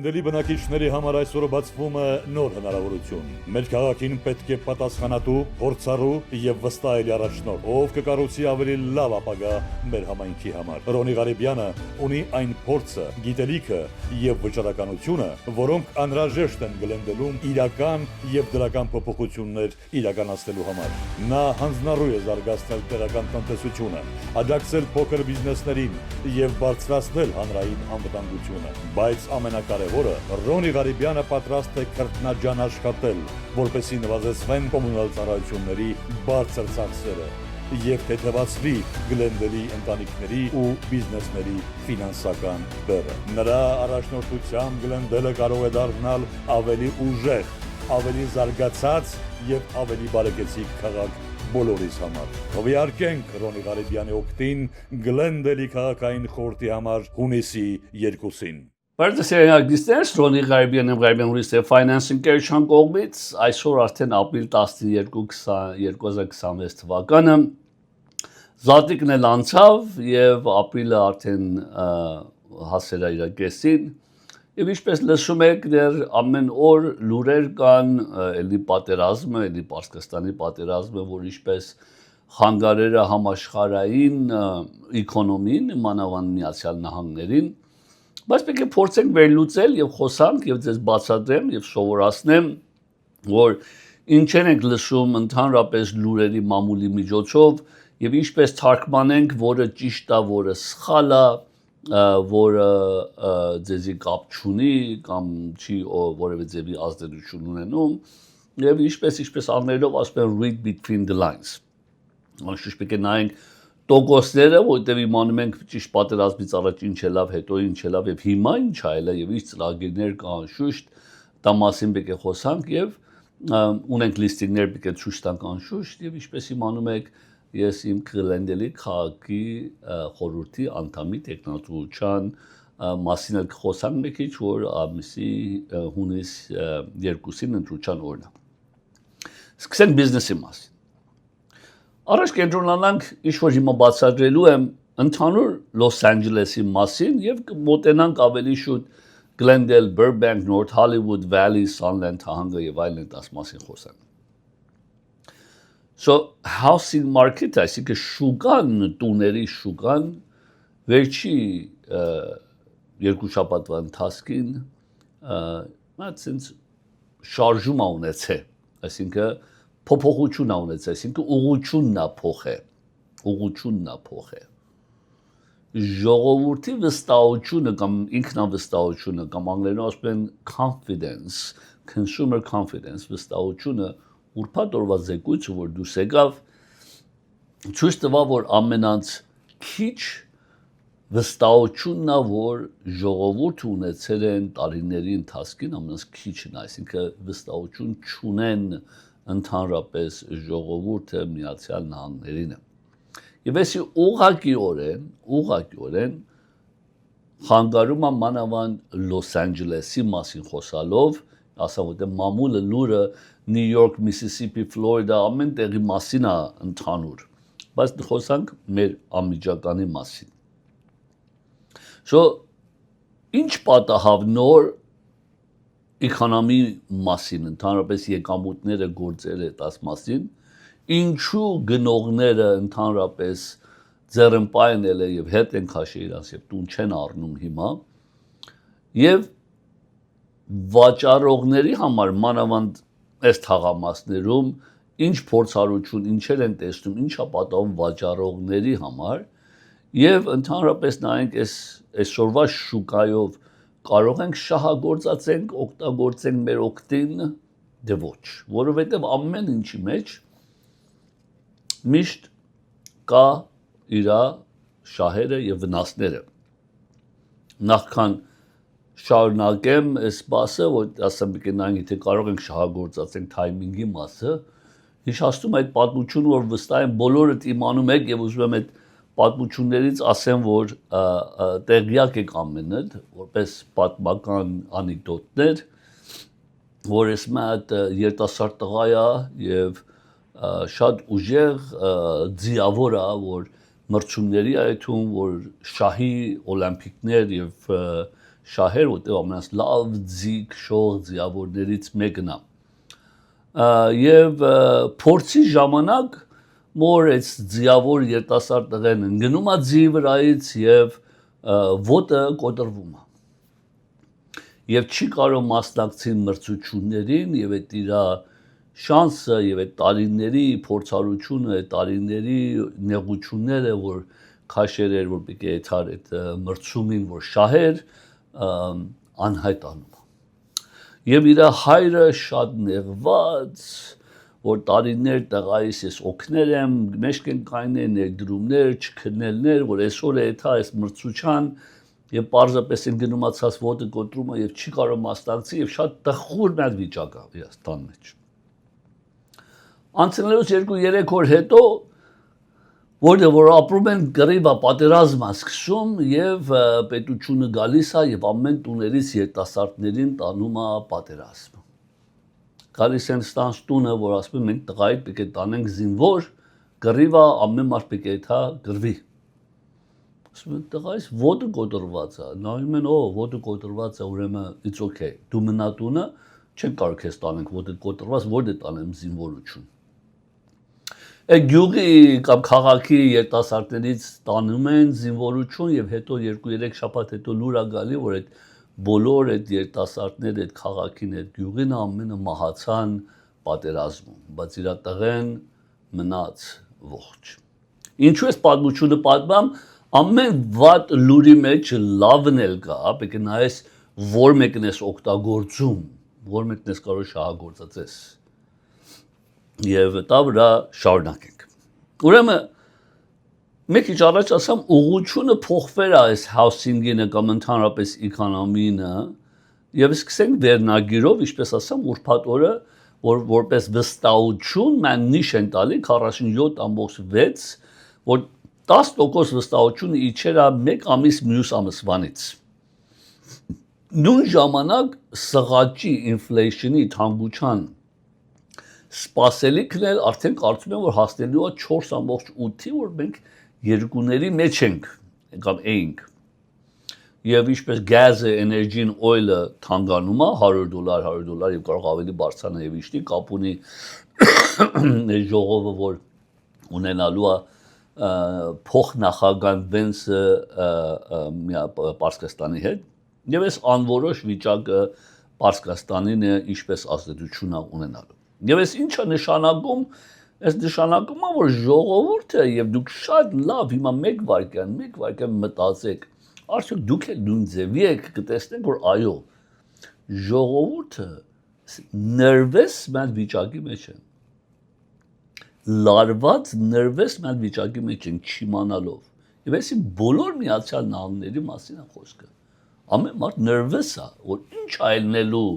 Գլենդելի բնակիչների համար այսօր բացվում է նոր հնարավորություն։ Մեր քաղաքին պետք է պատասխանատու, փորձառու եւ վստահելի առաջնորդ, ով կկառուցի ավելի լավ ապագա մեր համայնքի համար։ Ռոնի Ղարիբյանը ունի այն փորձը, գիտելիքը եւ վճռականությունը, որոնք անհրաժեշտ են Գլենդելում իրական եւ դրական փոփոխություններ իրականացնելու համար։ Նա հանձնառու է զարգացնել տեղական տնտեսությունը, աջակցել փոքր բիզնեսներին եւ բարձրացնել հանրային անվտանգությունը, բայց ամենակարևորը Ռոնի Ղարիբյանը պատրաստ է քրտնաջան աշխատել, որպեսզի նվազեցվեն կոմունալ ծառայությունների բարձր ծախսերը եւ թեթևացվի Գլենդելի ընտանիքների ու բիզնեսների ֆինանսական բեռը։ Նրա առաջնորդությամբ Գլենդելը կարող է դառնալ ավելի ուժեղ, ավելի զարգացած եւ ավելի բարեկեցիկ քաղաք բոլորիս համար։ Հովիարկենք Ռոնի Ղարիբյանի օգտին Գլենդելի քաղաքային խորհրդի համար հունիսի 2-ին։ Բարդասերիագիստերս Ռոնի Ղարիբյանը Real Financing Կերչան կողմից այսօր արդեն ապրիլ 12 2026 թվականը Զատիկն էլ անցավ եւ ապրիլը արդեն հասել է իր կեսին եւ ինչպես լսում եք դեռ ամեն օր լուրեր կան էլի պատերազմը, էլի Պարսկաստանի պատերազմը, որ ինչպես խանգարերը համաշխարհային էկոնոմին, մանավանդ Միացյալ Նահանգներին, բայց պետք է փորձենք վերլուծել եւ խոսանք եւ ձեզ բացատրեմ եւ սովորացնեմ, որ ինչեր ենք լսում ընդհանրապես լուրերի մամուլի միջոցով եւ ինչպես թարգմանենք, որը ճիշտ է, որը սխալ է, որը ձեզի կապ չունի կամ չի որևէ ձևի ազդեցություն ունենում եւ ինչպես անգլերենով ասում են read between the lines։ Անշուշտ պետք է նայենք տոկոսները, որտեղ իմանում ենք ճիշտ պատերազմից առաջ ինչ է լավ, հետո ինչ է լավ եւ հիմա ինչ է եւ ինչ ծրագիրներ կան անշուշտ, դա մասին պետք է խոսանք եւ ունենք լիստինգներ պետք է ցույց տանք անշուշտ եւ ինչպես իմանում եք ես իմ Գլենդելի քաղաքի խորհրդի անդամի տեխնատուրության մասին էլ խոսանք մի քիչ, որ ամիսի հունիս 2-ին ընտրության օրն է։ Սկսենք բիզնեսի մասին։ Առաջ կենտրոնանանք ինչ-որ հիմա բացատրելու եմ ընդհանուր Լոս Անջելեսի մասին եւ մոտենանք ավելի շուտ Glendale, Burbank, North Hollywood, Valley, Sunland թահանգը եւ այլն դաս մասին խոսանք։ So housing market, այսինքն շուկան, տուների շուկան վերջի երկու շաբաթվա ընթացքին ասենց շարժում ունեցել, այսինքն փոփոխություն ունեցել, այսինքն ուղղությունն է փոխել։ Ժողովրդի վստահությունը կամ ինքնավստահությունը կամ անգլերենով ասում են confidence, consumer confidence, վստահությունը ուրբաթ օրվա զեկույցը, որ դուրս եկավ, ցույց տվավ, որ ամենից քիչ վստահությունն է, որ ժողովուրդը ունեցել են տարիների ընթացքին, ամենից քիչն, այսինքն վստահություն չունեն ընդհանրապես ժողովուրդը Միացյալ Նահանգներին։ Եվ այսի ուղղակիորեն խանգարում է մանավանդ Լոս Անջելեսի մասին խոսալով, ասա որ մամուլը լուրը New York, Mississippi, Florida ամեն տեղի մասին է ընդհանուր, բայց խոսանք մեր անմիջականի մասին։ So ինչ պատահավ նոր էկոնոմի մասին, ընդհանրապես եկամուտները գործել է դաս մասին, ինչու գնողները ընդհանրապես ձեռնպայն են եւ հետ են քաշել իրաց եւ տուն չեն առնում հիմա եւ վաճառողների համար մանավանդ այս թաղամասներում ինչ փորձառություն, ինչեր են տեսնում, ինչա պատահում վաճառողների համար եւ ընդհանրապես նայենք այսօրվա շուկայով կարող ենք շահագործացենք, օգտագործենք մեր օգտին, դե ոչ, որովհետեւ ամեն ինչի մեջ միշտ կա իր շահերը եւ վնասները։ Նախքան շարունակեմ այս բասը, որ ասեմ կնայենք, թե կարող ենք շահագործացենք թայմինգի մասը, հիշեցնում այդ պատմությունը, որ վստահ եմ բոլորդ իմանում եք եւ ուզում եմ այդ պատմություններից ասեմ, որ տեղյակ եք ամենը, որպես պատմական անեկդոտներ, որ ես մատ երիտասարդ տղա է եւ շատ ուժեղ ձիավոր է, որ մրցումների այդում, որ շահի օլիմպիկներ եւ շահեր, որտեղ ամենից լավ ձիգ շող ձիավորներից մեկն է։ Եվ փորձի ժամանակ մոր այս ձիավոր երիտասարդ տղեն գնում է ձի վրայից եւ ոտը կոտրվում է։ Եվ չի կարող մասնակցել մրցություններին եւ այդ իր շանսը եւ այդ տարիների փորձառությունը, այդ տարիների նեղությունները, որ քաշեր էր, որ պիտի եթար այդ մրցումին, որ շահեր անհայտանում։ Եվ իր հայրը շատ նեղված, որ տարիներ տղայիս ես օգնել եմ, մեջքենքային ներդրումներ, չքննելներ, որ այսօր է եթա այս մրցության եւ պարզապես են գնումացած ոտը կոտրումը եւ չի կարող մասնակցի եւ շատ տխուր մի վիճակ է իր տան մեջ։ Անցնելուց 2-3 օր հետո որտեղ որ ապրում են գրիվա պատերազմը սկսում եւ պետությունը գալիս է եւ ամեն տուներից երիտասարդներին տանում է պատերազմ։ Գալիս են ստանց տունը, որ ասում են մենք տղայի պիտի տանենք զինվոր, գրիվա ամեն մարդ պիտի թա գրվի։ Ասում են տղայիս ոտը կոտրված է, նայում են ոտը կոտրված է, ուրեմն it's okay։ Դու մնա տունը, չեն կարող քեզ տանենք ոտը կոտրված, որտե տանեմ զինվորություն։ Այդ գյուղի կամ քաղաքի երիտասարդներից տանում են զինվորություն եւ հետո 2-3 շաբաթ հետո լուր է գալի, որ այդ բոլոր այդ երիտասարդները այդ քաղաքին, այդ գյուղին ամենը մահացան պատերազմում, բայց իր տղեն մնաց ողջ։ Ինչու է պատմությունը պատմամ, ամեն վատ լուրի մեջ լավն էլ կա, պետք է նայես որ մեկն ես օգտագործում, որ մեկն ես կարող շահագործածես։ Եվ դա վրա շարունակենք։ Ուրեմն մեկ քիչ առաջ ասամ ուղղությունը փոխվել է այս housing-ինը կամ ընդհանրապես էկոնոմինը եւ սկսենք վերնագիրով, ինչպես ասամ, ուրբաթ օրը որպես վստահություն ման նիշ են տալի 47.6, որ 10% վստահությունը իջեր է 1 ամիս մյուս ամսվանից։ Նույն ժամանակ սղաճի ինֆլեյշնի թանկության սպասելիքն էլ արդեն կարծում եմ որ հասնելու է 4.8-ի, որ մենք երկուների մեջ ենք կամ էինք։ Եվ ինչպես գազը, էներգին, օյլը թանկանում է $100 եւ կարող ավելի բարձրանա եւ իշտի կապ ունի ժողովը, որ ունենալու է փոխնախագահ Վենսը Պարսկաստանի հետ եւ այս անորոշ վիճակը Պարսկաստանին է ինչպես ազդեցություն ունենալու։ Եվ այս ինչը նշանակում, այս նշանակում է որ ժողովուրդը եւ դուք շատ լավ հիմա մեկ վայրկյան մտածեք, արդյոք դուք էլ նույն ձևի եք կտեսնեք որ այո ժողովուրդը nervous ման վիճակի մեջ է։ Լարված nervous ման վիճակի մեջ են չիմանալով։ Եվ այսի բոլոր Միացյալ Նահանգների մասին է խոսքը։ Ամեն մարդ nervous է, որ ինչ այլնելու,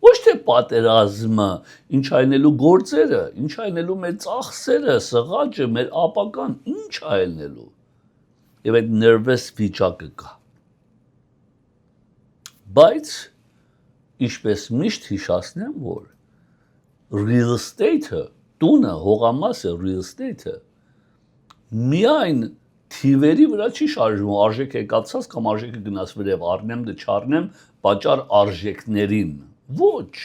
ոչ թե պատերազմը, ինչ այլնելու գործերը, ինչ այլնելու մեր ծախսերը, սղաճը, մեր ապական, ինչ այլնելու։ Եվ այդ nervous վիճակը կա։ Բայց ինչպես միշտ հիշացնեմ, որ real estate-ը, տունը, հողամասը, real estate-ը միայն թիվերի վրա չի շարժվում, արժեք եկացած կամ արժեքը գնաց վրև, առնեմ դե չառնեմ պատճառ արժեքներին։ Ոչ։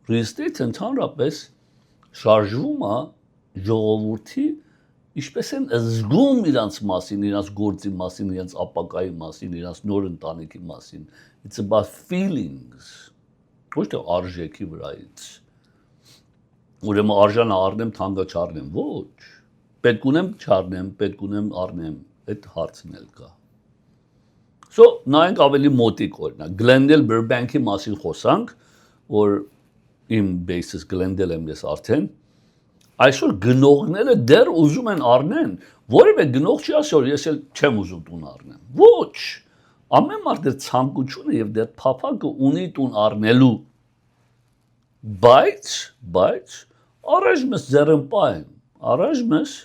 Real estate-ը ընդհանրապես շարժվում է ժողովրդի ինչպես են զգում իրանց մասին, իրանց գործի մասին, իրանց ապակայի մասին, իրանց նոր ընտանիքի մասին։ It's about feelings։ Ոչ թե արժեքի վրայից։ Ուրեմն արժանը առնեմ, թանկը չառնեմ, ոչ։ Պետք ունեմ չառնեմ, պետք ունեմ առնեմ, այդ հարցն էլ կա։ So, նայենք ավելի մոտիկ օրինակ, Glendale Burbank-ի մասին խոսանք, որ իմ basis Glendale եմ ես արդեն, այսօր գնողները դեռ ուզում են առնեն, որևէ գնող չի ասի, որ ես էլ չեմ ուզում տուն առնեմ։ Ոչ, ամեն մարդ դեռ ցանկությունը եւ դեռ փափակը ունի տուն առնելու։ Բայց առաջ մեզ ձեռնպահ, առաջ մեզ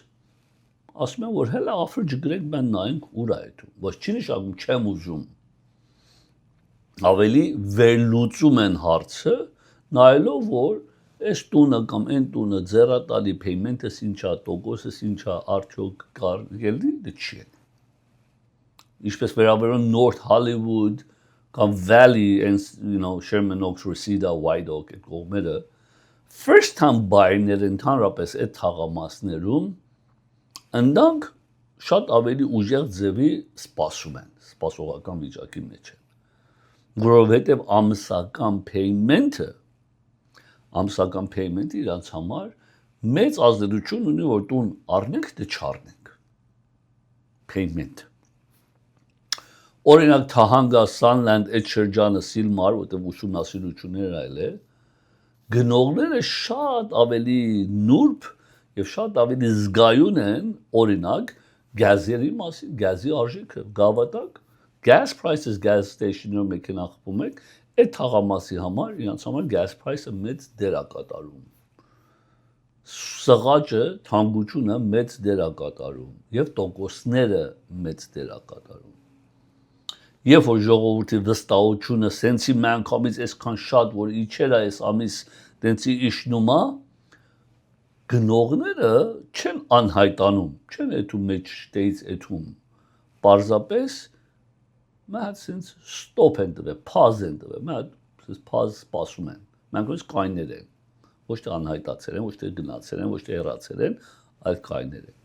ասում են, որ հələ after ջգրենք մենք նայենք ուր է այդ, ոչ չի նշանակում չեմ ուզում։ Ավելի վերլուծում են հարցը, նայելով որ այս տունը կամ այն տունը ձեռատալի payment-ը ինչա, տոկոսը ինչա, արդյոք կար ելնի, դա չի։ Ինչպես վերաբերում North Hollywood, կամ Valley and Sherman Oaks, Reseda, White Oak այդ կողմերը first time buyer-ները ընդհանրապես այդ թաղամասներում ընդանք շատ ավելի ուժեղ ձևի սպասում են, սպասողական վիճակի մեջ են, որովհետև ամսական payment-ը իրանց համար մեծ ազդեցություն ունի, որ տուն առնենք թե չառնենք payment Օրինակ Թահանգա, Sunland, այդ շրջանը Սիլմար, որտեղ ուսումնասիրություններ այլ է, գնողները շատ ավելի նուրբ եւ շատ ավելի զգայուն են, օրինակ, գազերի մասին, գազի արժեքը, գավաթակ, gas prices, gas station-ում մեքենա խփում եք, այդ թաղամասի համար, իրանց համար gas price-ը մեծ դեր է կատարում։ Սղաճը, թանկությունը մեծ դեր է կատարում եւ տոկոսները մեծ դեր է կատարում։ Երբ որ ժողովրդի վստահությունը սենցի մանկամից այսքան շատ որ իջեր այս ամիս դենցի իշնում է գնողները չեն անհայտանում չեն այդու մեջ շտեից այդում պարզապես մահ սենց ստոփ են տվել փազ են տվել մահ սենց փազ սպասում են մենք ոնց կայներ են ոչ թե անհայտացել են ոչ թե գնացել են ոչ թե հեռացել են այլ կայներ են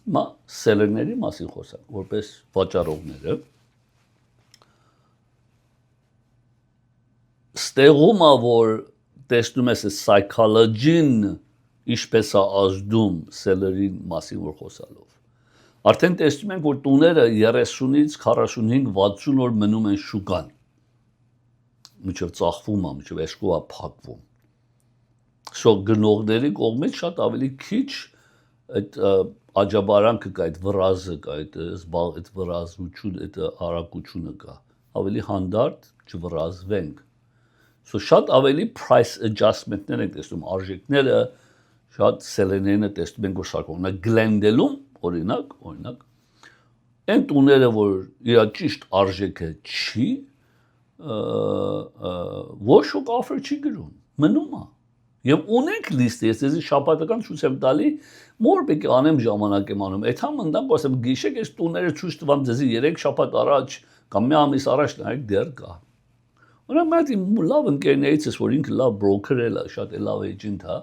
Մա սելերների մասին խոսանք, որպես վաճառողները ստեղում է, որ տեսնում ես psychology-ն ինչպես է ազդում սելերին մասին, որ խոսալով։ Արդեն տեսնում ենք, որ տուները 30-ից 45, 60 օր մնում են շուկան։ Մինչև ծախվում է, մինչև էշկու է փակվում։ Սո գնողների կողմից շատ ավելի քիչ այդ աջաբարանքը կա, այդ վրազը կա, այդ վրազություն, այդ արագությունը կա, ավելի հանդարտ չվրազվենք։ So շատ ավելի price adjustment-ներ ենք տեսնում, արժեքները շատ սելերներն է տեսնում ենք, որ շարքում, օրինակ Glendale-ում, օրինակ, այն տուները, որ իր ճիշտ արժեքը չի, ոչ ոք offer չի գրում, մնում է։ Եվ ունենք լիստը, ես ձեզ շաբաթական ցույց եմ տալի, մոր պեկի անեմ ժամանակ եմ անում։ Այդ համ ընդամ ասեմ գիշեք այս տուները ցույց տվամ ձեզ 3 շաբաթ առաջ կամ մի ամիս առաջ նայեք դեռ կա։ Օրինակ մայթի լավ ընկերներից ես որ ինքը լավ բրոքեր է, շատ լավ էջենտ է։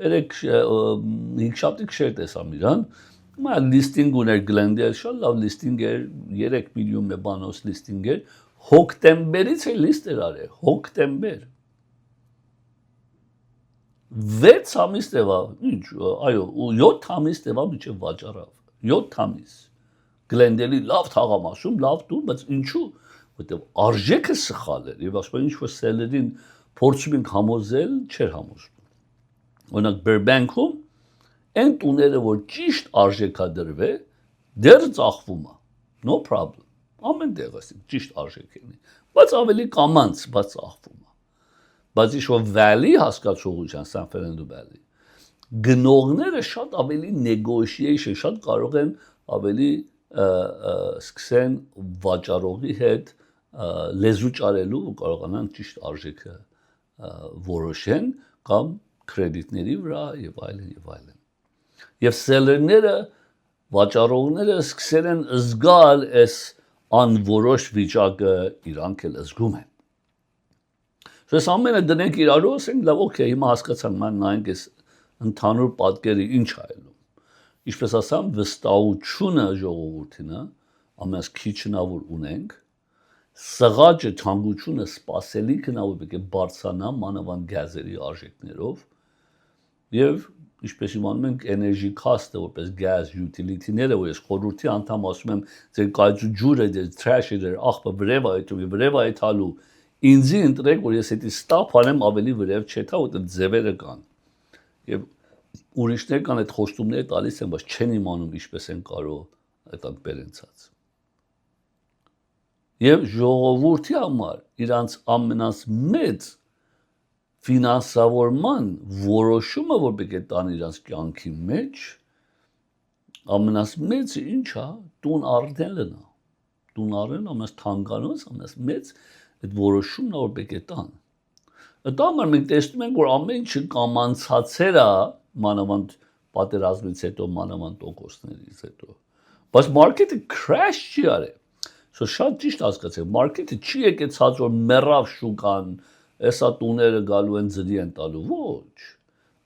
Երեք 5 շաբթի քշեր տեսամ իրան։ Մա լիստինգ ուներ Glendale, շատ լավ լիստինգ էր, 3 միլիոն է բանոց լիստինգ էր։ Հոկտեմբերից է լիստեր արել, հոկտեմբեր 6 ամիս տևա, ինչ, այո, 7 ամիս տևա մինչև վաճառավ, 7 ամիս, Glendale-ի լավ թաղամասում, լավ տուն, բայց ինչու, որտեղ արժեքը սխալ էր, և ասում ինչ-որ սելերին փորձում ենք համոզել, չէր համոզվում, օրինակ Burbank-ում, այն տուները, որ ճիշտ արժեքա դրվե, դեռ ծախվում է, no problem, ամեն տեղս ճիշտ արժեք ենի, բայց ավելի կամանց, բայց ծախվում է, բայց ինչ-որ Valley հասկացողության, San Fernando Valley, գնողները շատ ավելի negotiation, շատ կարող են ավելի սկսեն վաճառողի հետ լեզու ճարելու ու կարողանան ճիշտ արժեքը որոշեն կամ կրեդիտների վրա եւ այլն եւ այլն։ Եվ սելերները, վաճառողները սկսել են զգալ այս անորոշ վիճակը իրանք էլ զգում են։ Ես ամենը դնենք իրարու, ասենք լավ, օքեյ, հիմա հասկացանք, ման նայենք այս ընդհանուր պատկերը ինչ է այլում։ Ինչպես ասամ, վստահությունը ժողովրդինը, ամենից քիչն է, որ ունենք, սղաճը, թանկությունը, սպասելիքն է, որ պետք է բարձրանա մանավանդ գազերի արժեքներով, եւ ինչպես իմանում ենք, energy cost-ը, որպես gas utility-ները, որ ես խորհրդի անդամ ասում եմ, ձեր կայծու ջուրը, ձեր trash-ը, ձեր աղբը վրև է, վրև է թալու Ինձի ընտրեք, որ ես հետի ստապ անեմ ավելի վրև չեթա, որտեղ ձևերը կան։ Եվ ուրիշներ կան այդ խոստումները տալիս են, բայց չեն իմանում ինչպես են կարող այդտեղ բերենցած։ Եվ ժողովրդի համար իրանց ամենից մեծ ֆինանսավորման որոշումը, որ պետք է տան իրանց կյանքի մեջ, ամենից մեծը ինչ է, տուն առնելն է։ Տուն առնելն ամենից թանկանոց, ամենից մեծ այդ որոշումն է, որ պետք է տան։ Այդ համար մենք տեսնում ենք, որ ամեն ինչը կամանցացել է մանավանդ պատերազմից հետո, մանավանդ տոկոսներից հետո։ Բայց մարքեթը crash չի արել։ So շատ ճիշտ հասկացեք, մարքեթը չի եկեցած որ մեռավ շուկան, էսա տուները գալու են ձրի են տալու, ոչ։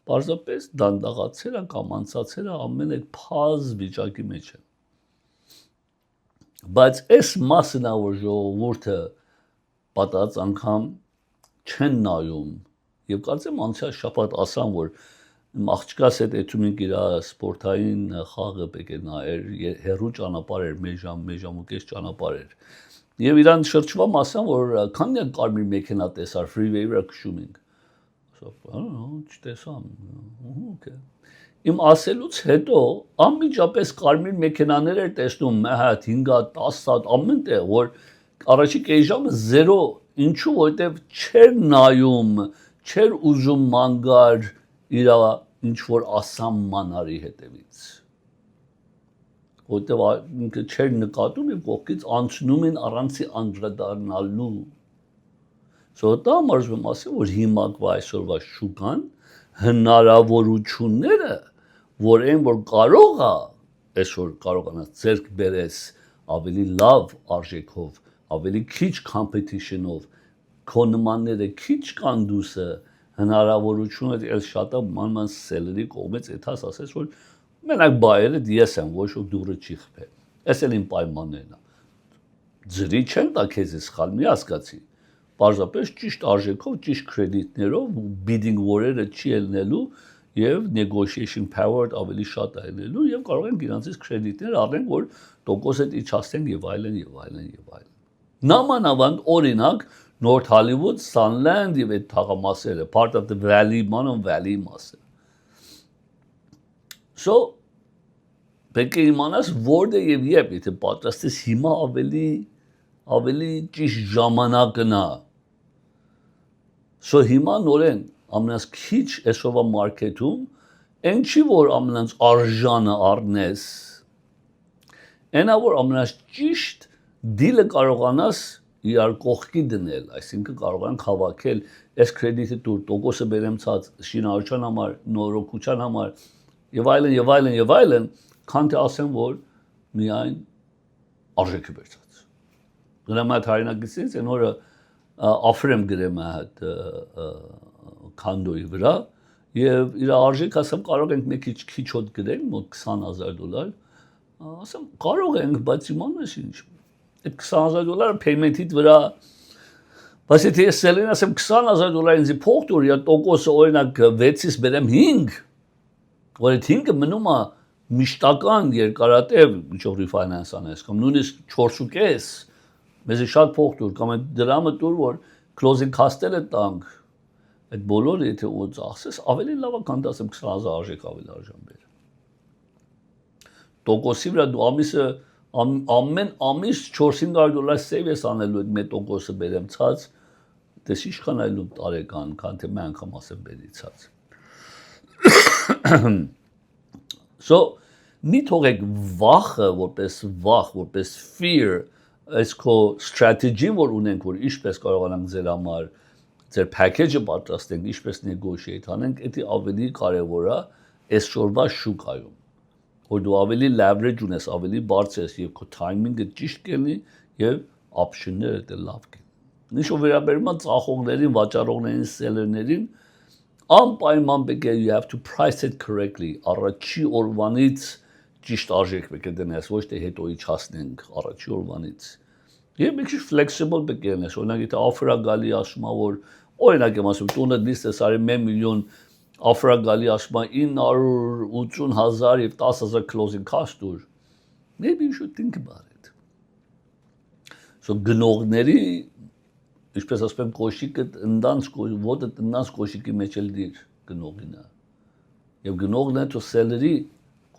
Պարզապես դանդաղացել է կամ անցացել է ամեն այդ փազ վիճակի մեջ է։ Բայց այս մասն է որ ժողովուրդը պատած անգամ չեն նայում եւ կարծեմ անցյալ շաբաթ ասան որ աղջկաս հետ էթումին իր սպորտային խաղը պետք է նայեր հերու ճանապարհ էր մեկ ժամ ու կես ճանապարհ էր եւ իրան շրջվամ ասան որ քանի կարմիր մեքենա տեսար freeway վրա քշում ենք չտեսամ okay իմ ասելուց հետո անմիջապես կարմիր մեքենաներ էր տեսնում 1 հատ 5 հատ 10 հատ ամեն տեղ որ առաջի կես ժամը 0 ինչու որտեվ չեր նայում չեր ուզում մանգար իր ինչ որ ասամ մանարի հետևից որտեվ ինքը չեր նկատում եւ կողքից անցնում են առանցի անդրադառնալու Սոդա մարզում ասեմ որ հիմա այսօրվա շուկան հնարավորությունները որ այն որ կարող է այսօր կարողանաս ձեռք բերես ավելի լավ արժեքով ավելի քիչ competition-ով քո նմանները քիչ կան դուսը հնարավորությունը էլ շատ է ման սելերի կողմից այդաս ասես որ մենակ բայերը ես եմ ոչ որ դուրը չի խփել այս էլ իմ պայմաններն է ձրի չեն տա քեզ սխալ մի հասկացի Պարզապես ճիշտ արժեքով, ճիշտ կրեդիտներով bidding war-երը չի ելնելու եւ negotiation power-ը ավելի շատ է ելնելու եւ կարող են իրանցից կրեդիտներ առնեն, որ տոկոսը իջացնեն եւ այլն եւ այլն եւ այլն։ Նամանավանդ օրինակ North Hollywood, Sunland եւ այդ թաղամասերը, part of the valley, Monon Valley մասը։ So պետք է իմանաս որտե եւ երբ եթե պատրաստ ես հիմա ավելի ճիշտ ժամանակն է So հիմա նորեն ամենաս քիչ այսօրվա մարքեթում այն չի որ ամենաս արժանը առնես այնա որ ամենաս ճիշտ դիլը կարողանաս իրար կողքի դնել այսինքն կարողանանք հավաքել այս կրեդիտը դուր տոկոսը բերեմ ցած շինարարության համար նորոգության համար եւ այլն քան թե ասեմ որ միայն արժեքը բերած դրամ այդ հայրենագիտից այն օրը Afrem գրեմ այդ քանդոյի վրա եւ իր արժեքը ասեմ կարող ենք մի քիչ հոտ գրել մոտ $20,000 ասեմ կարող ենք բայց իմանաս ինչ այդ $20,000 payment-ից վրա բայց եթե ես սելին ասեմ $20,000 ինձ փող տուր یا տոկոսը օրինակ 6-ից բերեմ 5 որ այդ 5-ը մնում է միշտական երկարատև միջով refinance անես կամ նույնիսկ 4.5 Մեզ շատ փող տուր կամ այդ դրամը տուր որ closing cost-ը տանք այդ բոլորը եթե ու ծախսես ավելի լավ է քան դասեմ 20,000 արժեք ավելի արժան բեր տոկոսի վրա դու ամիսը ամեն ամիս $400 save ես անելու այդ մեծ տոկոսը բերեմ ցած դες ինչքան այլու տարեկան քան թե մի անգամ ասեմ բերի ցած So մի թողեք վախը որպես fear Այս քո strategy որ ունենք որ ինչպես կարողանանք ձեր համար ձեր package-ը պատրաստենք ինչպես negotiate անենք դա ավելի կարևոր է այս շորվա շուկայում որ դու ավելի leverage ունես ավելի բարձր ես եւ քո timing-ը ճիշտ կլինի եւ option-ները դե լավ կլինի Ինչ որ վերաբերում է ծախողներին վաճառողներին sellerներին անպայման պետք է you have to price it correctly առաջի օրվանից ճիշտ արժեք պետք է դնես, ոչ թե հետո իջացնենք առաջի օրվանից։ Եվ մի քիչ flexible պետք է լինես, օրինակ եթե offer-ը գալի ասում է որ օրինակ եմ ասում տունը դիստես արի 1 միլիոն offer-ը գալի ասում է 980,000 եւ 10,000 closing cost ուր։ Maybe you should think about it։ So գնողների ինչպես ասում եմ կոշիկը ընտանց ոտը տնանց կոշիկի մեջ էլ դիր գնողինը։ Եվ գնողն է թո սելերի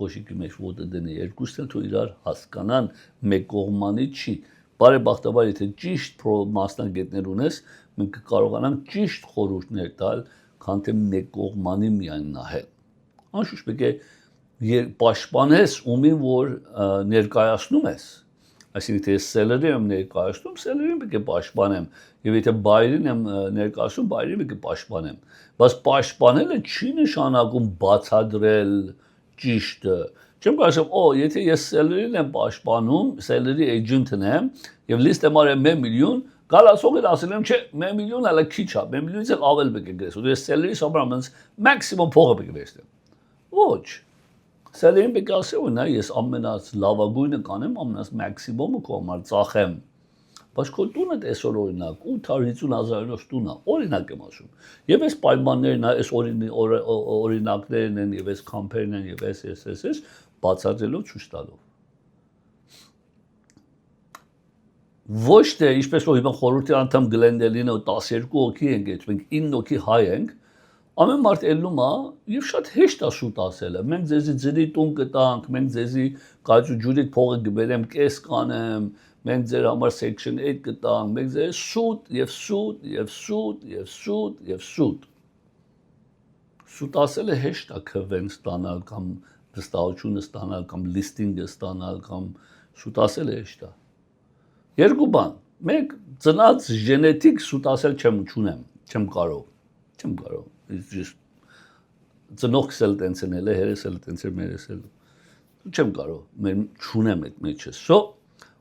կոշիկի մեջ ոտը դնի երկուսն էլ թո իրար հասկանան մեկ կողմանի չի բարեբախտաբար եթե ճիշտ մասնագետներ ունես մենք կարողանանք ճիշտ խորհուրդներ տալ քան թե մեկ կողմանի միայն նահել անշուշտ պետք է պաշտպանես ումին որ ներկայացնում ես այսինքն թե սելերի եմ ներկայացնում սելերին պետք է պաշտպանեմ եւ եթե բայերին եմ ներկայացնում բայերին պետք է պաշտպանեմ բայց պաշտպանելը չի նշանակում բացադրել ճիշտը Չեմ կարող, եթե ես salary-ն եմ պաշտպանում, salary agent-ն եմ եւ list եմ արել 1 միլիոն, գալացողին ասել եմ, չէ, 1 միլիոն հələ քիչ է, 1 միլիոնից էլ ավել պետք է գրես, ու ես salary-ս համար ամենից maximum փողը պետք է վերցնեմ։ Ոչ։ Salary-ին պետք է ասել, նա ես ամենած լավագույնը կանեմ, ամենած maximum-ը քո համար ծախեմ։ Բայց քո տունը այսօր օրինակ 850,000-ով տուն է, օրինակ եմ ասում։ Եվ այս պայմաններն, այս օրինակներն են, եւ այս կամփերն են, եւ այս բացատրելով ցույց տալով։ Ոչ թե ինչպես որ հիմա խորհրդի անդամ Գլենդելինը 12 հոգի ենք, մենք 9 հոգի հայ ենք, ամեն մարդ ելնում է եւ շատ հեշտ է շուտ ասելը։ Մենք ձեզի ձրի տուն կտանք, մենք ձեզի կայծու ջուրի փողը կբերեմ, կես կանեմ, մենք ձեր համար section 8 կտանք, մենք ձեր շուտ եւ շուտ եւ շուտ եւ շուտ եւ շուտ։ Շուտ ասելը հեշտ է քվեն ստանալ կամ վստահությունը ստանալ կամ listing-ը ստանալ կամ շուտ ասելը հեշտ է։ Երկու բան, մեկ ծնած ժենետիկ շուտ ասել չեմ կարող։ It's just ծնողքս էլ տենց են ելել, հերս էլ տենց էր, մերս էլ։ Չեմ կարող, չունեմ այդ մեջը։ So,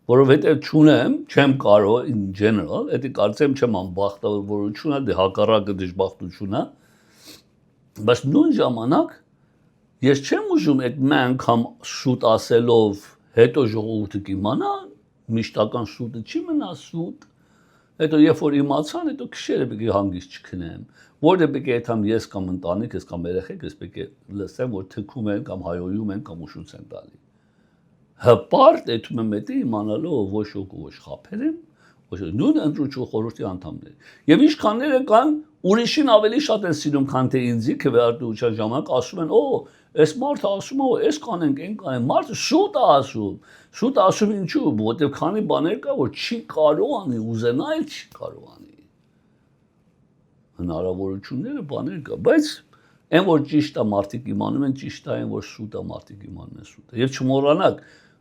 որովհետև չունեմ, չեմ կարող in general, դա կարծեմ չեմ անբախտավորություն է, դե հակառակը դժբախտություն է։ Բայց նույն ժամանակ ես չեմ ուզում այդ մենք համ շուտ ասելով հետո ժողովուրդը կիմանա, միշտական շուտը չի մնա շուտ։ Հետո երբ որ իմացան, հետո քշերը պետք է հանգիստ չքնեմ, որտեղ պետք է այդամ ես կամ ընտանիքս կամ երեխեքս պետք է լսեմ, որ թքում են կամ հայոյում են կամ ուշուց են տալի։ Հպարտ այդում եմ դա իմանալով ոչ ոք ոչ խափեր եմ, ոչ նույն ընտրուչու խորհրդի անդամներ։ Եվ ինչքանները կան, ուրիշին ավելի շատ են սիրում, քան թե ինձի քվեարկության ժամանակ ասում են, այս մարդը ասում է, այս կանենք, այն կանենք, մարդը շուտ է ասում ինչու, որտեղ քանի բաներ կա, որ չի կարող անի, ուզենա էլ չի կարող անի։ Հնարավորությունները բաներ կա, բայց այն որ ճիշտ է մարդիկ իմանում են ճիշտ է, այն որ շուտ է մարդիկ իմանում են շուտ է։ Եվ չմոռանաք,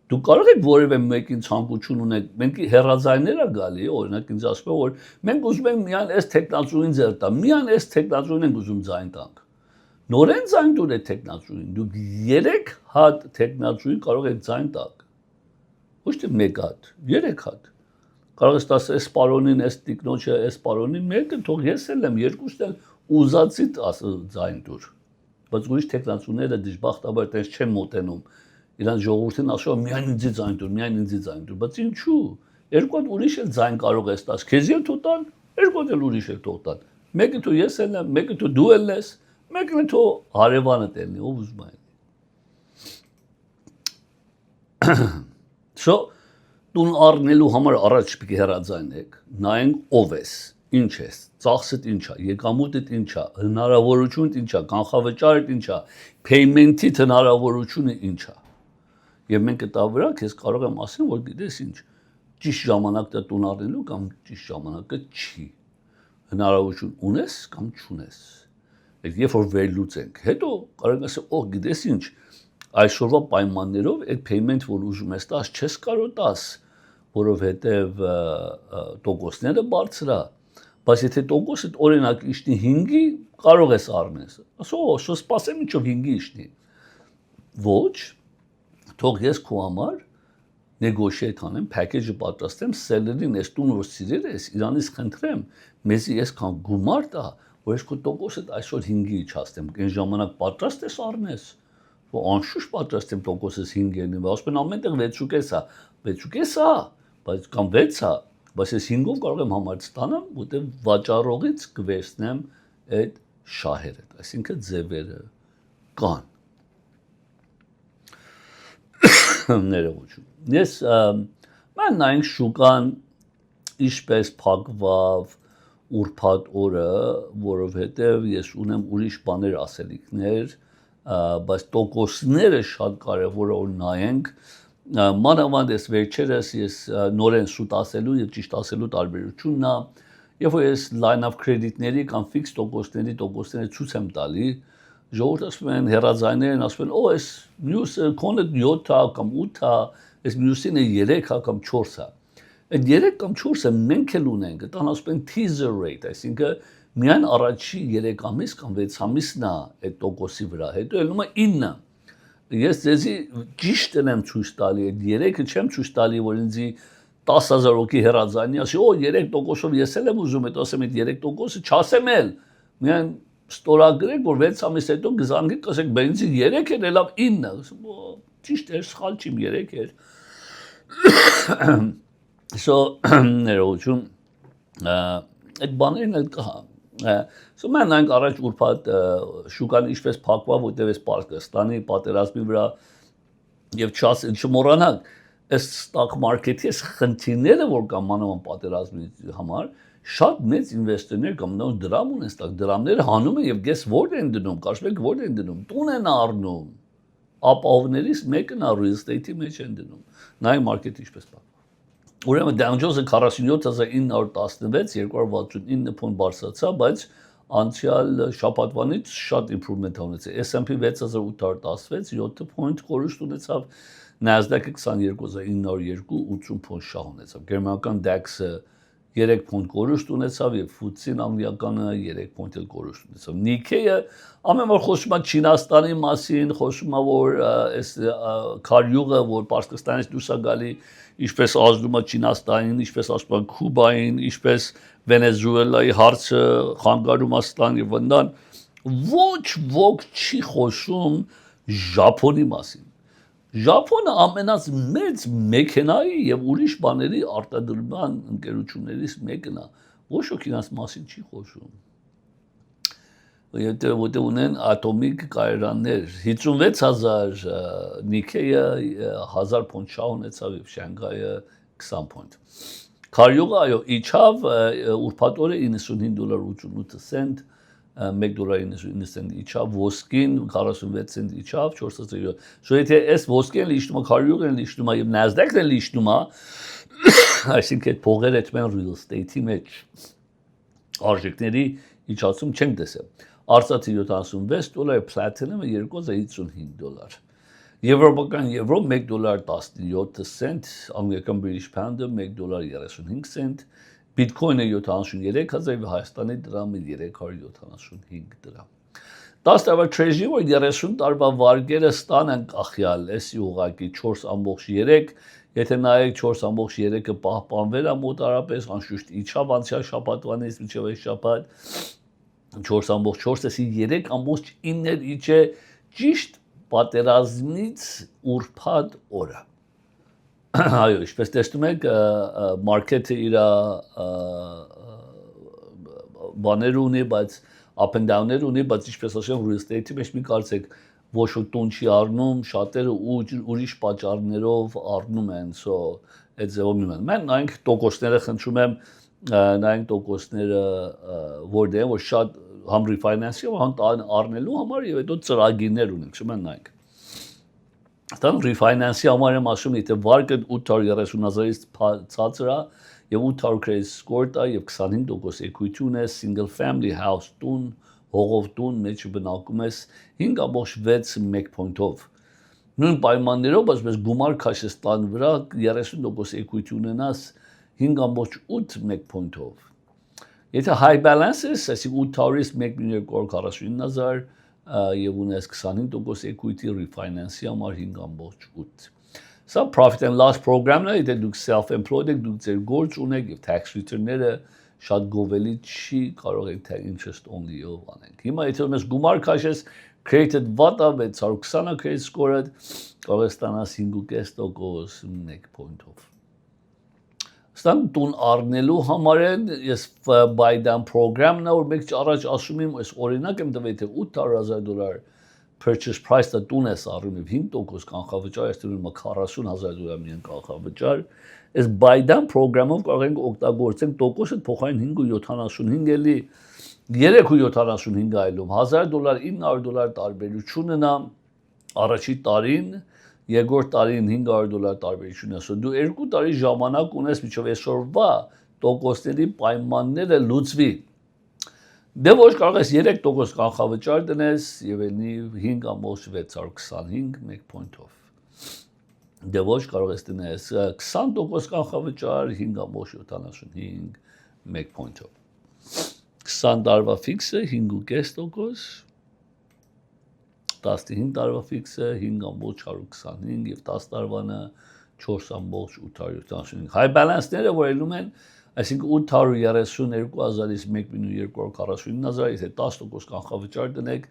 դուք կարող եք որևէ մեկին ցանկություն ունեք, մենք հեռազայներ է գալի, օրինակ ինձ ասում է որ մենք ուզում ենք միայն այս տեխնոլոգիային ձեր տա, միայն այս տեխնոլոգիային ենք ուզում ձայն տանք։ Նորեն ձայն տուր է տեխնոլոգիային, դուք 3 հատ տեխնոլոգիային կարող եք ձայն տալ։ Ոչ թե 1 հատ, 3 հատ։ Կարող ես ասել, այս պարոնին, այս տիկնոջը, այս պարոնին, մեկը թող ես էլ եմ, երկուսն էլ ուզածիդ ձայն տուր։ Բայց ուրիշ տեխնոլոգիաները դժբախտաբար տես չեն մոտենում։ Իրանց ժողովուրդին ասում միայն ինձի ձայն տուր, միայն ինձի ձայն տուր, բայց ինչու։ Երկու հատ ուրիշ էլ ձայն կարող ես տալ, քեզ էլ թող տան, երկու հատ էլ ուրիշ էլ թող տան։ Մեկը թող ես էլ եմ, մեկը թող դու էլ ես, մեկը թող հարևանը տելնի, ով ուզում է։ So տուն առնելու համար առաջ պետք է հեռացանեք, նայենք ով ես, ինչ ես, ծախսդ ինչ է, եկամուտդ ինչ է, հնարավորությունդ ինչ է, կանխավճարդ ինչ է, payment-ի հնարավորությունը ինչ է։ Եվ մենք դա վրա քեզ կարող եմ ասել, որ գիտես ինչ, ճիշտ ժամանակը տուն առնելու կամ ճիշտ ժամանակը չի։ Հնարավորություն ունես կամ չունես։ Երբ որ վերլուծենք, հետո կարող ես ասել, գիտես ինչ, այսօրվա պայմաններով այդ payment, որ ուզում ես տաս, չես կարող տաս, որովհետև տոկոսները բարձր է, բայց եթե տոկոսը օրինակ իշտի 5-ի, կարող ես առնես, ասո սպասեմ ինչով 5-ի իշտի, ոչ, թող ես քո համար negotiate անեմ, package-ը պատրաստեմ, seller-ին ես տուն որ սիրել ես, իրանից խնդրեմ, մեզի ես կան գումար տա, որ ես քո տոկոսը այսօր 5-ի չաստեմ, այն ժամանակ պատրաստ ես առնես, որ անշուշտ պատրաստ եմ տոկոսս 5 ելնի, ասում են ամենտեղ 6.5 է, բայց կամ 6 է, բայց ես 5-ով կարող եմ համար ստանամ, որտեղ վաճառողից կվերցնեմ այդ շահերը, այսինքն ձևերը կան։ Ներողություն։ Ես ման նայենք շուկան ինչպես փակվավ ուրբաթ օրը, որովհետև ես ունեմ ուրիշ բաներ ասելիքներ, բայց տոկոսները շատ կարևոր է որ նայենք, մանավանդ ես վերջերս ես նորեն շուտ ասելու եւ ճիշտ ասելու տարբերությունն է, երբ որ ես line of credit-ների կամ fixed տոկոսների ցույց եմ տալի, ժողովուրդը ասում են հեռազայներն ասում են, այս մյուսը քոնը 7 է կամ 8 է, այս մյուսինը 3 է կամ 4 է։ Այդ 3 կամ 4-ը մենք էլ ունենք, դա ասում են teaser rate, այսինքն միայն առաջի 3 ամիս կամ 6 ամիսն է այդ տոկոսի վրա, հետո ելնում է 9։ ես ձեզի ճիշտն եմ ցույց տալի, այդ 3-ը չեմ ցույց տալի, որ ինձի 10,000 հոգի հեռացանի, ասի, օ 3%-ով ես էլ եմ ուզում, այդ ասեմ այդ 3%-ը չասեմ էլ։ Միայն ստորագրեք, որ 6 ամիս հետո գզանգեք, ասեք, բա ինձ 3 էր, լավ 9, ճիշտ էր, սխալ չի 3 էր։ So ներողություն, այդ բաներն էլ կա։ So mən այնք առաջ ուրբաթ շուկան ինչպես փակվա, որտեղ էս Պարսկաստանի պատերազմի վրա եւ չմոռանանք, այս stock market-ի այս խնդիրները, որ կան մանավանդ պատերազմի համար, շատ մեծ ինվեստորներ կամ նոր դրամ ունեն, ստակ դրամները հանում են եւ գես որտեղ են դնում, կարծեք որտեղ են դնում, տուն են առնում, ապահովներից մեկն է real estate-ի մեջ են դնում, նայ մարքեթը ինչպես փակվա։ Ուրեմն Dow Jones-ը 47916 269 փոն բարձրացա, բայց անցյալ շաբաթվանից շատ improvement ունեցավ։ S&P 6816 7 point կորուստ ունեցավ, Nasdaq-ը 22902 80 փոն շահ ունեցավ։ Գերմանական DAX-ը 3 փոն կորուստ ունեցավ եւ FTSE-ն ամերիկանը 3 փոն կորուստ ունեցավ։ Nikkei-ը ամեն օր խոսում է Չինաստանի մասին, խոսում է որ այս քարյուղը, որ Պարսկաստանից դուրս է գալի, ինչպես ազդում է Չինաստանին, ինչպես ասում են Կուբային, ինչպես Վենեսուելայի հարցը խանգարում է ստան եւ վնդան, ոչ ոք չի խոսում Ժապոնի մասին։ Ժապոնը ամենից մեծ մեքենայի եւ ուրիշ բաների արտադրման ընկերություններից մեկն է, ոչ ոք իրաց մասին չի խոսում։ Որտեղ ունեն ատոմիկ կայարաններ, 56000 Nikkei-ը 1000 փոն շահ ունեցավ եւ Շանհայը 20 փոն։ Քարյուղը այո իջավ ուրբաթ օրը $95.88, $1.99 իջավ, ոսկին 46 سنت իջավ, 400 So եթե այս ոսկին լիշնում է, քարյուղն լիշնում է եւ Nasdaq-ն լիշնում է, այսինքն այդ փողերը այդ մեն real estate-ի մեջ արժեքների իջացում չենք տեսել։ Արծաթը $76, platinum-ը $255։ Եվրոպական եվրո $1.17, ամերիկյան British pound-ը $1.35, Bitcoin-ը 73000 եւ Հայաստանի դրամը 375 դրամ։ 10 տարվա treasury որ 30 տարվա վարկերը ստան են կախյալ, էսի ուղակի 4.3, եթե նայեք 4.3-ը պահպանվել է մոտարապես, անշուշտ իջավ անցյալ շաբաթվանից մինչև այս շաբաթ 4.4, էսի 3.9-ներ իջե ճիշտ պատերազմից ուրբաթ օրը։ Այո, ինչպես տեսնում եք, մարքեթը իր բաներ ունի, բայց up and down-ներ ունի, բայց ինչպես ասեմ, real estate-ի մեջ մի կարծեք, ոչ ոք տուն չի առնում, շատերը ուրիշ պատճառներով առնում են, so այդ ձևով մի բան։ Mən նայենք տոկոսները խնդրում եմ, նայենք տոկոսները որտեղ են, որ շատ համ refinance-ի, համ առնելու համար եւ հետո ծրագիրներ ունենք, so մենք նայենք։ Տան refinance-ի համար եմ ասում, եթե վարկը 830,000-ից ցածր է եւ 800 credit score է եւ 25% equity-ուն է, single family house տուն, հողով տուն, մեջը բնակում ես 5.6 1 point-ով։ Նույն պայմաններով, բայց գումար քաշես տան վրա 30% equity ունենաս 5.8 1 point-ով։ Եթե high balance ես, այսինքն 800-ից 1.249,000 եւ ունես 25% equity refinance-ի համար 5.8։ Սա profit and loss program-ն է, եթե դուք self-employed եք, դուք ձեր գործ ունեք եւ tax return-ները շատ գովելի չի, կարող եք interest only-ով անենք։ Հիմա եթե ունես գումար քաշես, credit վատա 620 credit score-ը, կարող ես ստանաս 5.5% 1 point-ով։ Ստան տուն առնելու համար են, ես buy down program-ն է, որ մեկ առաջ ասում եմ, այս օրինակ եմ տվել, թե $800,000 purchase price-ը տուն ես առնում եւ 5% կանխավճար, ես տնում եմ $40,000 միան կանխավճար, այս buy down program-ով կարող ենք օգտագործենք տոկոսը փոխային 5.75 էլի 3.75 այլում $1,000 $900 տարբերությունն է առաջի տարին Երկրորդ տարին $500 տարբերություն է, դու 2 տարի ժամանակ ունես մինչև այսօրվա տոկոսների պայմանները լուծվի։ Դե ոչ կարող ես 3% կանխավճար դնես եւ ելնի 5.625 1 point-ով։ Դե ոչ կարող ես դնես 20% կանխավճար 5.75 1 point-ով։ 20 տարվա ֆիքսը 5.5%, 15 տարվա ֆիքսը 5.125 եւ 10 տարվանը 4.875 հայ բալանսները որ ելնում են այսինքն 832,000-ից 1,249,000 եթե 10% կանխավճար դնեք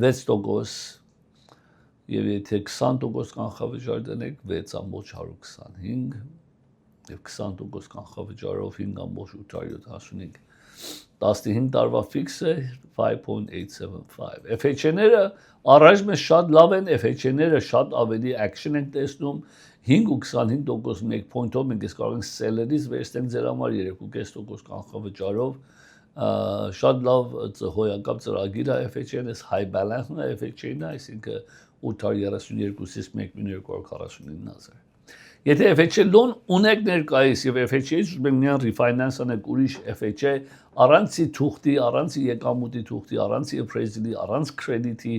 6% եւ եթե 20% կանխավճար դնեք 6.125 եւ 20% կանխավճարով 5.875 15 տարվա ֆիքսը 5.875 FHN-ները առաջ մեզ շատ լավ են FHN-ները շատ ավելի action են տեսնում 5.25% մեկ point-ով մենք ես կարող ենք սելերից վերցնենք ձեր համար 3.5% կանխավճարով շատ լավ հոյակապ ծրագիր է FHN-ը high balance-ն է FHN-ը այսինքն 832-ից 1,249,000 Եթե FHA loan ունեք ներկայիս եւ FHA-ից ուզում եք միան refinance անեք ուրիշ FHA առանցի թուղթի, առանցի եկամուտի թուղթի, առանցի appraisal-ի, առանց credit-ի,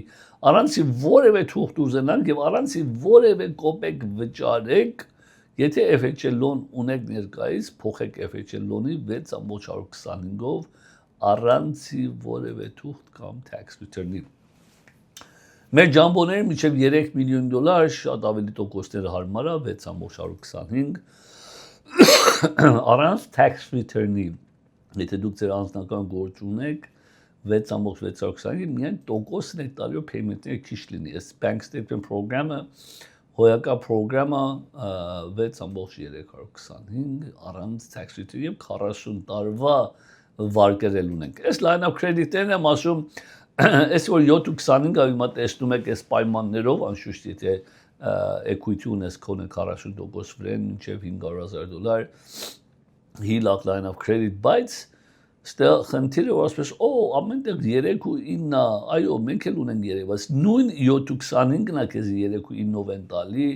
առանցի որևէ թուղթ ուզենանք եւ առանցի որևէ կոպեկ վճարեք, եթե FHA loan ունեք ներկայիս, փոխեք FHA loan-ի 6.125-ով առանցի որևէ թուղթ կամ tax return-ի Մեր ջամբոները մինչև $3 միլիոն շատ ավելի տոկոսները հարմար է 6.125 առանց tax return-ի եթե դուք ձեր անձնական գործ ունեք 6.625 միայն տոկոսն եք տալու payment-ները քիչ լինի այս bank statement program-ը հոյակա program-ը 6.325 առանց tax return եւ 40 տարվա վարկերել ունենք այս line of credit-ներն եմ ասում Այս որ 7.25 հիմա տեսնում եք այս պայմաններով անշուշտ եթե equity ունես քոնը 40% վրան մինչև $500,000 HELOC line of credit բայց ստեղ խնդիրը որ ասես ամենտեղ 3.9 այո մենք էլ ունենք 3 բայց նույն 7.25-ն է քեզ 3.9-ով են տալի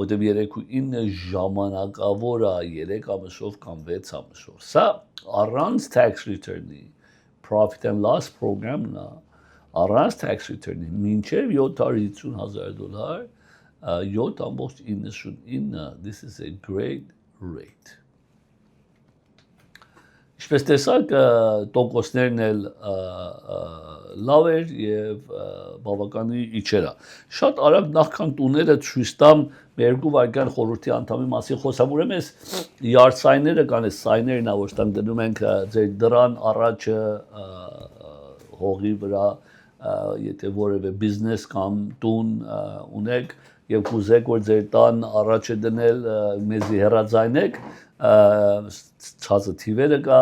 որտեղ 3.9-ը ժամանակավոր է 3 ամսով կամ 6 ամսով սա առանց tax return-ի profit and loss program-ն է առանց tax return-ի մինչև $750,000 7.99 this is a great rate Ինչպես տեսակ տոկոսներն էլ լավ էր եւ բավականի իջեր է շատ արագ նախքան տուները ցույց տամ մեր երկու վայրկյան խորհրդի անդամի մասին խոսամ ուրեմն այս yard sign-ները կան այս sign-երն ա որ ստան դնում ենք ձեր դրան առաջը հողի վրա եթե որևէ բիզնես կամ տուն ունեք եւ կուզեք որ ձեր տան առաջը դնել մեզի հեռաձայնեք ցածը թիվերը կա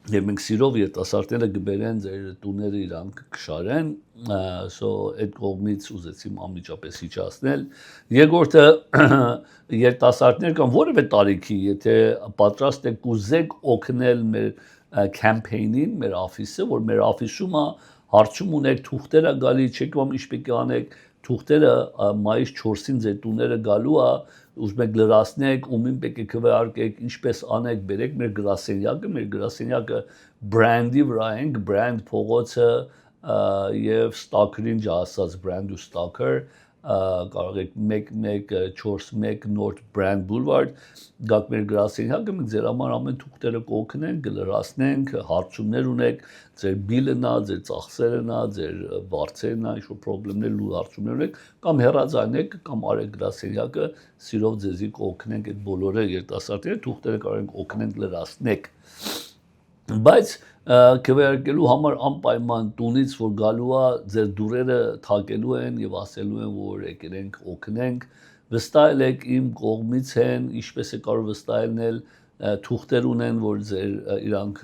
եւ մենք սիրով երիտասարդները կբերեն ձեր տուները իրանք կշարեն so այդ կողմից ուզեցիմ անմիջապես իջացնել երկրորդը երիտասարդներ կամ որևէ տարիքի եթե պատրաստ եք կուզեք օգնել մեր campaign-ին մեր office-ը որ մեր office-ում հարցում ունեք թուղթերը գալի չեք ում ինչ պետք է անեք թուղթերը մայիս 4-ին ձեր տուները գալու է ուզում եք լրացնեք ումին պետք է քվեարկեք ինչպես անեք բերեք մեր գրասենյակը brand-ի վրա ենք brand փողոցը եւ Stocker-ին ջասած brand ու Stocker կարող եք 1141 North Brand Boulevard գաք մեր գրասենյակը մենք ձեր համար ամեն թուղթերը կօգնենք կլրացնենք հարցումներ ունեք ձեր բիլն է ձեր ծախսերն է ձեր վարձերն է ինչ որ խնդիրներ լու հարցումներ ունեք կամ հեռաձայնեք կամ արեք գրասենյակը սիրով ձեզի կօգնենք այդ բոլորը երիտասարդները թուղթերը կարող ենք օգնենք լրացնեք բայց քվեարկելու համար անպայման տունից որ գալու է ձեր դուրերը թակելու են եւ ասելու են որ եկենք օգնենք վստահեք իմ կողմից են ինչպես է կարող վստահել թուղթեր ունեն որ ձեր իրանք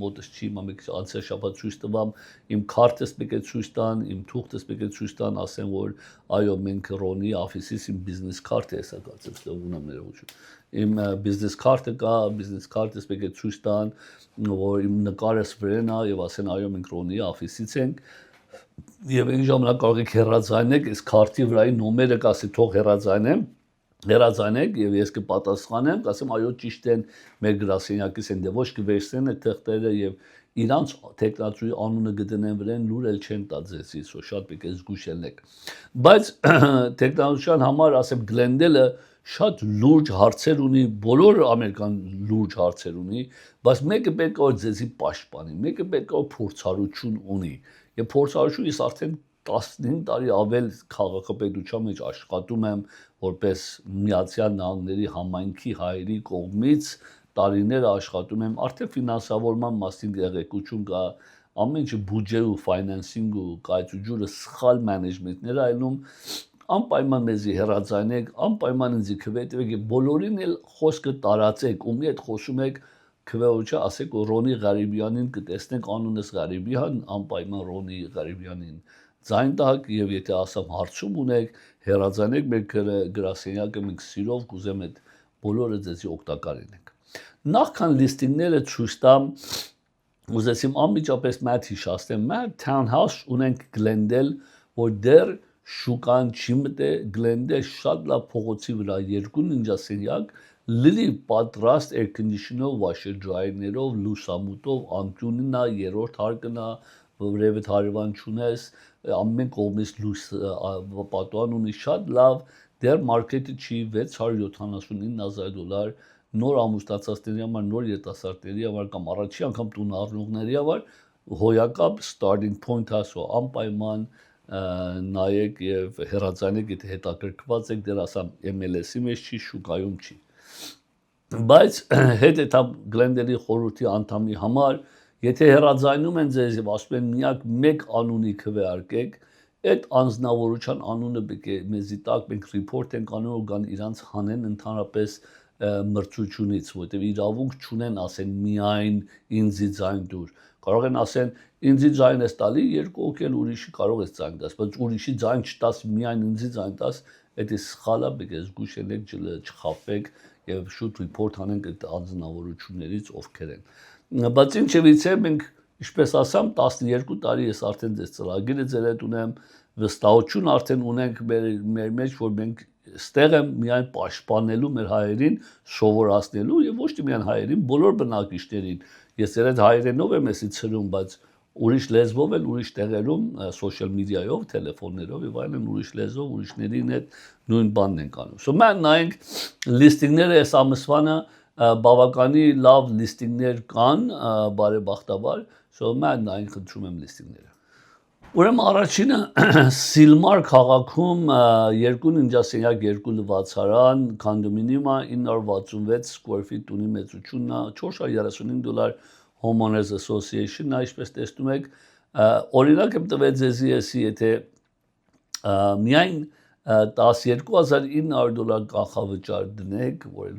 մոտս չի մամիկ անցյալ շաբաթ ցույց տվամ իմ քարտս պետք է ցույց տան իմ թուղթս պետք է ցույց տան ասեն որ այո մենք Ռոնի office-ից իմ business card-ը հեսա գացած ունեմ ներողություն իմ business card-ը կա business card-ս պետք է ցույց տան որ իմ նկարս վրան է եւ ասեն այո մենք Ռոնի office-ից ենք եւ այն ժամանակ կարող եք հեռաձայնեք այս քարտի վրայի նոմերը կասի թող հեռաձայնեք եւ ես կպատասխանեմ կասեմ այո ճիշտ են մեր գրասենյակից են դե ոչ կվերցնեն այդ թղթերը եւ իրանց տեխնացուի անունը գտնեն վրան լուր էլ չեն տա ձեզի սո շատ պետք է զգուշ ելնեք բայց տեխնոլոգիան համար ասեմ Glendale-ը շատ լուրջ հարցեր ունի, բոլոր ամերիկան լուրջ հարցեր ունի, բայց մեկը պետք է որ ձեզի պաշտպանի, մեկը պետք է որ փորձառություն ունի։ Եվ փորձառություն ես արդեն 15 տարի ավել քաղաքապետության մեջ աշխատում եմ որպես Միացյալ Նահանգների համայնքի հայերի կողմից տարիներ աշխատում եմ արդեն ֆինանսավորման մասին տեղեկություն կա ամեն ինչ բյուջե ու ֆինանսինգ ու կայծուջուրը սխալ մենեջմենտներ այլում անպայման մեզի հեռացանեք անպայման ինձ քվեթեք բոլորին էլ խոսքը տարածեք ումի հետ խոսում եք քվեոչը ասեք Ռոնի Ղարիբյանին կտեսնեք անունս Ղարիբյան անպայման Ռոնի Ղարիբյանին ձայն տակ եւ եթե ասամ հարցում ունեք հեռացանեք մեր գրասենյակը մենք սիրով կուզեմ այդ բոլորը ձեզի օգտակար լինենք նախքան լիստինգները ցույց տամ ուզեցիմ անմիջապես մատ հիշացնեմ մեր townhouse ունենք Glendale որ դեռ շուկան չի մտե Glendale շատ լավ փողոցի վրա երկու ննջասենյակ լիլի պատրաստ air conditioner washer dryer-ներով լուսամուտով անկյունն է երրորդ հարկն է վրևդ հարևան չունես ամեն կողմից լույս պատուան ունի շատ լավ դեռ մարքեթը չի $679,000 նոր ամուսնացածների համար նոր երիտասարդների համար կամ առաջի անգամ տուն առնողների համար հոյակապ starting point ասո անպայման նայեք եւ հեռացանեք եթե հետաքրքրված եք դեռ ասամ MLS-ի մեջ չի շուկայում չի բայց հետեւա Glendale-ի խորհրդի անդամի համար եթե հեռացանում են ձեզ եւ ասում են միակ մեկ անունի քվեարկեք այդ անձնավորության անունը պետք է մեզի տակ մենք report ենք անում ու կան իրանց հանեն ընդհանրապես մրցությունից որտեղ իրավունք չունեն ասեն միայն ինձի ձայն դուր կարող են ասեն ինձի ձայն ես տալի երկու օքել ուրիշի կարող ես ձայն տաս բայց ուրիշի ձայն չտաս միայն ինձի ձայն տաս դա սխալ է պետք է զգուշ ելեք չխաբեք եւ շուտ report անենք այդ անձնավորություններից ովքեր են բայց ինչևից է մենք ինչպես ասամ 12 տարի ես արդեն դες ծրագիրը ձեր հետ ունեմ վստահություն արդեն ունենք մեր մեջ որ մենք ստեղ եմ միայն պաշտպանելու մեր հայերին սովորացնելու եւ ոչ թե միայն հայերին բոլոր բնակիչներին ես ձեր հետ հայերենով եմ էսի ծրում բայց ուրիշ լեզվով էլ ուրիշ տեղերում սոցիալ մեդիայով տելեֆոններով եւ այլն ուրիշ լեզվով ուրիշներին հետ նույն բանն ենք անում so մենք նայենք լիստինգները այս ամսվանը բավականի լավ լիստինգներ կան բարեբախտաբար so մենք նայենք խնդրում եմ լիստինգները ուրեմն առաջինը Սիլմար քաղաքում երկու ննջասենյակ երկու լվացարան կոնդոմինիումը 966 square feet տունի մեծությունն է $435 Homeowners Association-ն ինչպես տեսնում եք օրինակ եմ տվել ձեզի էսի եթե միայն $12,900 կանխավճար դնեք որ էլ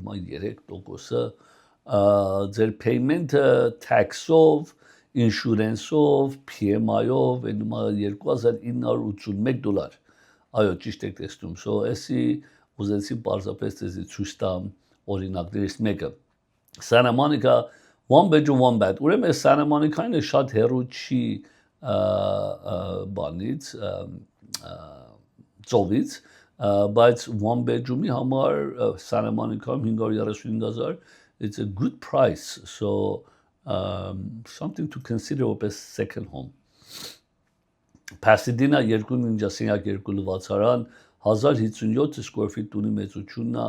3%-ը ձեր payment-ը tax-ով insurance-ով PMI-ով այնումա $2,981 այո ճիշտ եք տեսնում so էսի ուզեցի պարզապես ձեզի ցույց տամ օրինակներից մեկը Santa Monica one bedroom one bath ուրեմն այս Santa Monica-ն շատ հեռու չի բանից ծովից բայց one bedroom-ի համար Santa Monica-ում $535,000 it's a good price so something to consider as second home Pasadena երկու ննջասենյակ երկու լվացարան 1057 square feet տունի մեծությունն է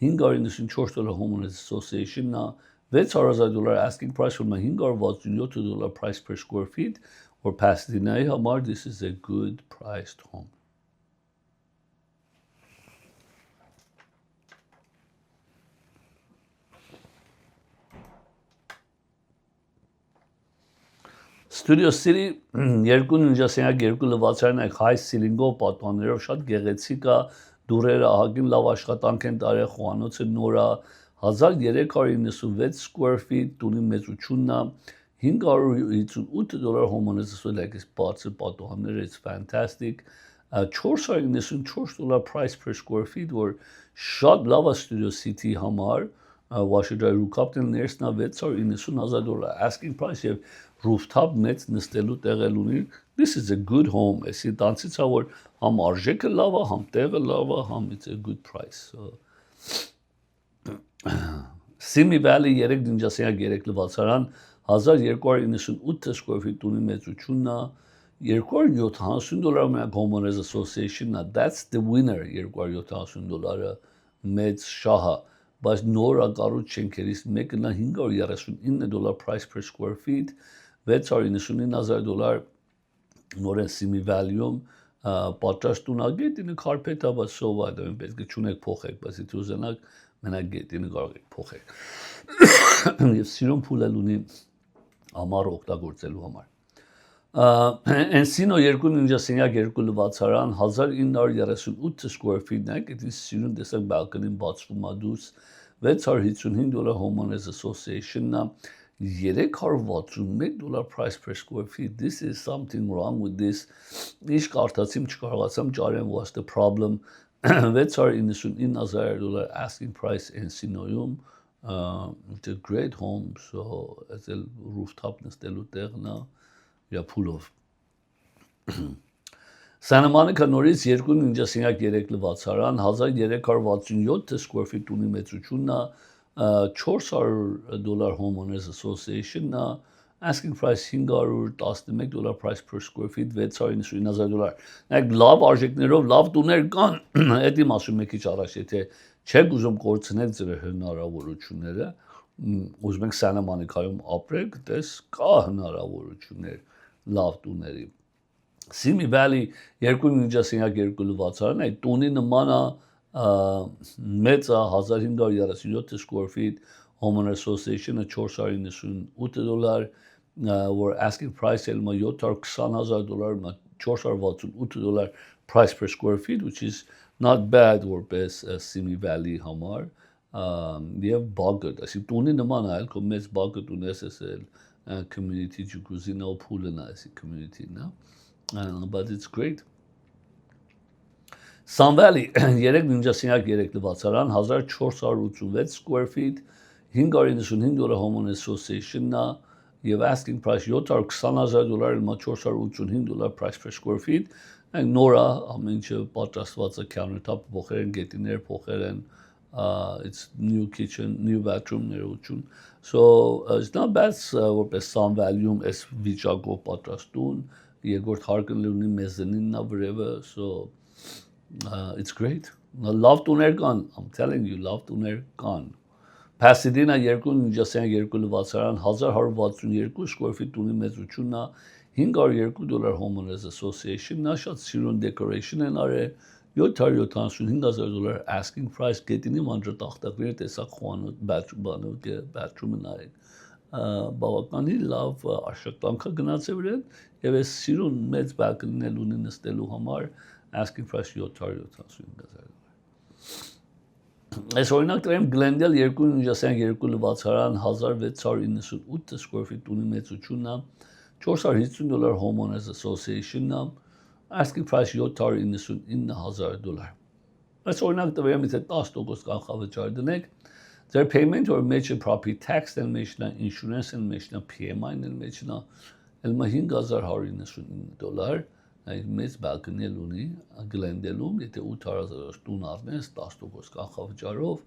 $594 Homeowners Association-ն է $6,000 asking price for $567 price per square feet or Pasadena-ի համար this is a good priced home Studio City երկու ննջասենյակ երկու լվացարան է high ceiling-ով պատուհաններով շատ գեղեցիկ է դուրերը ահագին լավ աշխատանք են տարել խոհանոցը նոր է 1396 square feet տունի մեծությունն է $558 Homeowners Association բարձր պատուհաններ it's fantastic $494 price per square feet որ շատ լավ է Studio City համար washer dryer rooftop-ն ներսն է $690,000 asking price եւ rooftop մեծ նստելու տեղ էլ ունի this is a good home էսի տանցից է որ համ արժեքը լավ է համ տեղը լավ է համ it's a good price so Simi Valley 3 ննջասենյակ 3 լվացարան 1298 square feet տունի մեծությունն է $270 միակ Homeowners Association-ն է that's the winner $270 մեծ շահը բայց նոր ակառույց շենքերից մեկն է $539 price per square feet $699,000 նորեն Simi Valley-ում պատրաստ տունագետինը կարպետա, բայց սովա դա պետք է չունեք փոխեք, բայց եթե ուզենաք մենակ գետինը կարող եք փոխել։ Եվ սիրուն փուլը ունի ամառ օգտագործելու համար։ Encino 2.9 երկու լվացարան 1938 square feet-ն է, դա սիրուն տեսակ բալկոնին բացվում է դուրս $655 Homeowners Association-ն $361 price per square feet. This is something wrong with this. Իշ կարդացիմ չկարողացամ ճարեմ what's the problem. $699,000 asking price Encino-ում. It's a great home, so it's a rooftop նստելու տեղն է, yeah, փուլով. Santa Monica նորից 2.3 լվացարան 1367 square feet ունի մեծությունն է, $400 Homeowners Association-ն է, asking price $511 price per square feet $699,000. Նայեք լավ արժեքներով լավ տուներ կան, այդ իմ ասում եք քիչ առաջ, եթե չեք ուզում կորցնել ձեր հնարավորությունները, ուզում եք Santa Monica-ում ապրեք, դες կա հնարավորություններ լավ տուների։ Simi Valley 2.2 լվացարան այդ տունի նման է մեծ է 1537 square feet Homeowner Association-ը $498 որ asking price elma $720,000 $468 price per square feet which is not bad որպես Simi Valley համար եւ բագդ ասի տունի նման է այլ մեծ բագդ ունես ասել community jacuzzi-ն ու pool-ն է ասի community-ն է but it's great. Sun Valley 3.3 լվացարան 1486 square feet $595 Homeowner Association-ն է եւ asking price $720,000 $485 price per square feet նորա ամեն ինչը պատրաստված է countertop փոխել են գետիներ փոխել են it's new kitchen new bathroom ներողություն so it's not bad որպես Sun Valley-ում այս վիճակով պատրաստուն երկրորդ հարկն ունի մեզանինն է վրևը so it's great love տուներ կան I'm telling you love տուներ կան Pasadena 2.2 լվացարան 1162 square feet ունի մեծությունն է $502 Homeowners Association-ն է շատ սիրուն decoration են արել $775,000 asking price գետինի մանրատախտակները տեսակ խոանոտ bathroom-ը նայեք բավականին լավ աշխատանքը գնացել են եւ այս սիրուն մեծ բալկոնին էլ ունի նստելու համար asking price $775,000 Այս օրինակ դրեմ Glendale 2.2 լվացարան 1698 square feet ունի մեծությունն է $450 Homeowners Association-ն asking price $799,000 Այս օրինակ դրեմ եթե 10% կանխավճար դնեք Their payment or major property tax and insurance and PMI and elma $5,199 մեծ բալկոնի ունի Glendale-ում եթե 8,000 տուն առնես 10% կանխավճարով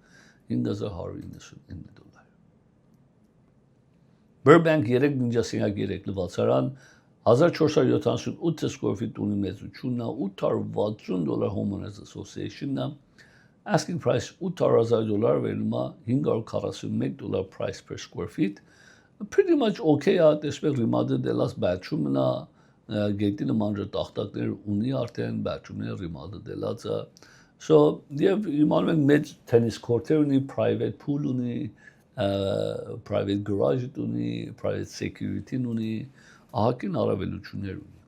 $5,199 Burbank 3.3 լվացարան 1478 square feet ունի մեծությունն է $860 Homeowners Association-ն asking price $800,000 վերնումա $541 price per square feet pretty much okay է տեսեք remodel դելած bathroom-ն է գետինը մանրատախտակներ ունի արդեն bathroom-ները remodel դելած է so եւ իմանում ենք մեծ tennis court-եր ունի private pool ունի private garage ունի private security ունի ահագին առավելություններ ունի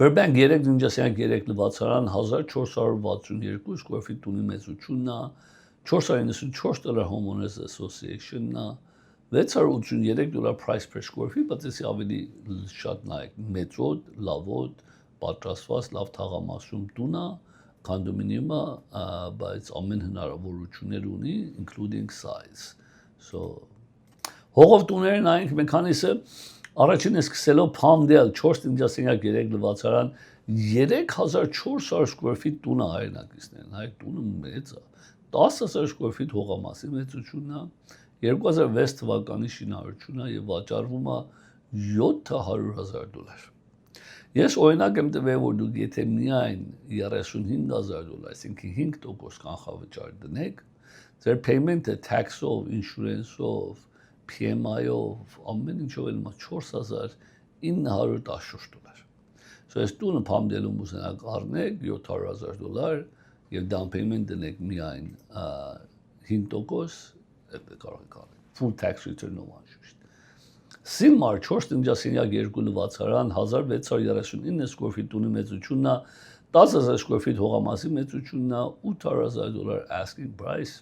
Burbank 3.3 լվացարան 1462 square feet ունի մեծությունն է $494 Homeowners Association-ն է $683 price per square feet, բայց էսի ավելի շատ նայեք մեծոտ, լավոտ, պատրաստված, լավ թաղամասում տուն է, կոնդոմինիումը, բայց ամեն հնարավորություններ ունի, including size. So հողով տուները նայենք մենք քանիսը առաջինը սկսելով Palmdale 4.3 լվացարան 3400 square feet տուն է հայրենակիցներն, հայ տունը մեծ է, 10,000 square feet հողամասի մեծությունն է, 2006 թվականի շինարարությունն է եւ վաճառվում է $700,000 Ես օրինակ եմ տվել որ դուք եթե միայն $35,000, այսինքն 5% կանխավճար դնեք, ձեր payment-ը tax-ով, insurance-ով, PMI-ով, ամեն ինչով էլ մա $4,999 $914. So այս տունը փամդելու մուսենակ առնեք $700,000 եւ down payment դնեք միայն 5% կարող եք առնել full tax return-ով անշուշտ Սիլմար 4.5 երկու լվացարան 1639 square feet տունի մեծությունն է 10,000 square feet հողամասի մեծությունն է $800,000 asking price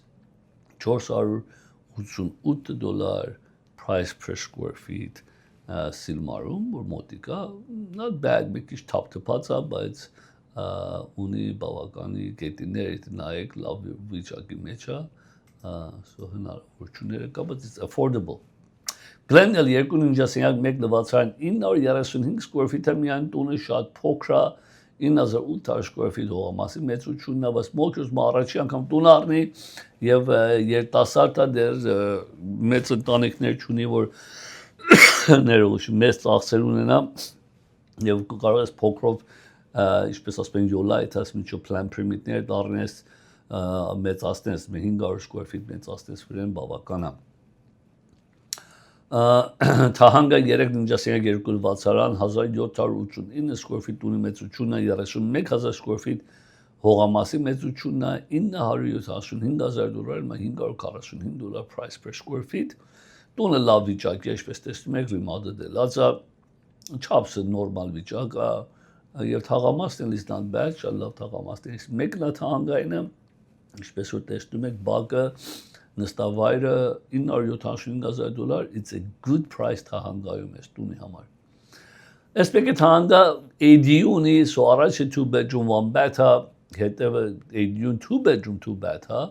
$488 price per square feet Սիլմարում որ մոտիկա not bad մի քիչ թափթփած է բայց ունի բավականի գետիներ նայեք լավ վիճակի մեջ է so հնարավորությունները կա բայց it's affordable Glendale 2.5 մեկ լվացարան 935 square feet-ը միայն տունը շատ փոքր է 9,800 square feet հողամասի մեծությունն է, բայց մոքրուց առաջի անգամ տուն առնի եւ երիտասարդը դեռ մեծ ընտանիքներ ունի, որ ներողություն մեծ ծախսեր ունենա եւ կարող ես փոքրով ինչպես ասում են յոլա այդպես միջով plan permit-ներ դառնես մեծացնես 500 square feet մեծացնես վրան բավական է Թահանգա 3.2 լվացարան 1789 square feet տունի մեծությունն է 31,000 square feet հողամասի մեծությունն է $975,000 $545 price per square feet տունը լավ վիճակի է ինչպես տեսնում եք remodel-ած է չափսը նորմալ վիճակ է եւ թաղամասն is not bad շատ լավ թաղամասն է մեկն է թահանգայինը ինչպես որ տեսնում եք բակը նստավայրը $975,000 it's a good price թահանգայում է տունի համար Այս մեկը թահանգա ADU ունի so առաջը 2 bedroom 1 bath է հետևը ADU 2 bedroom 2 bath է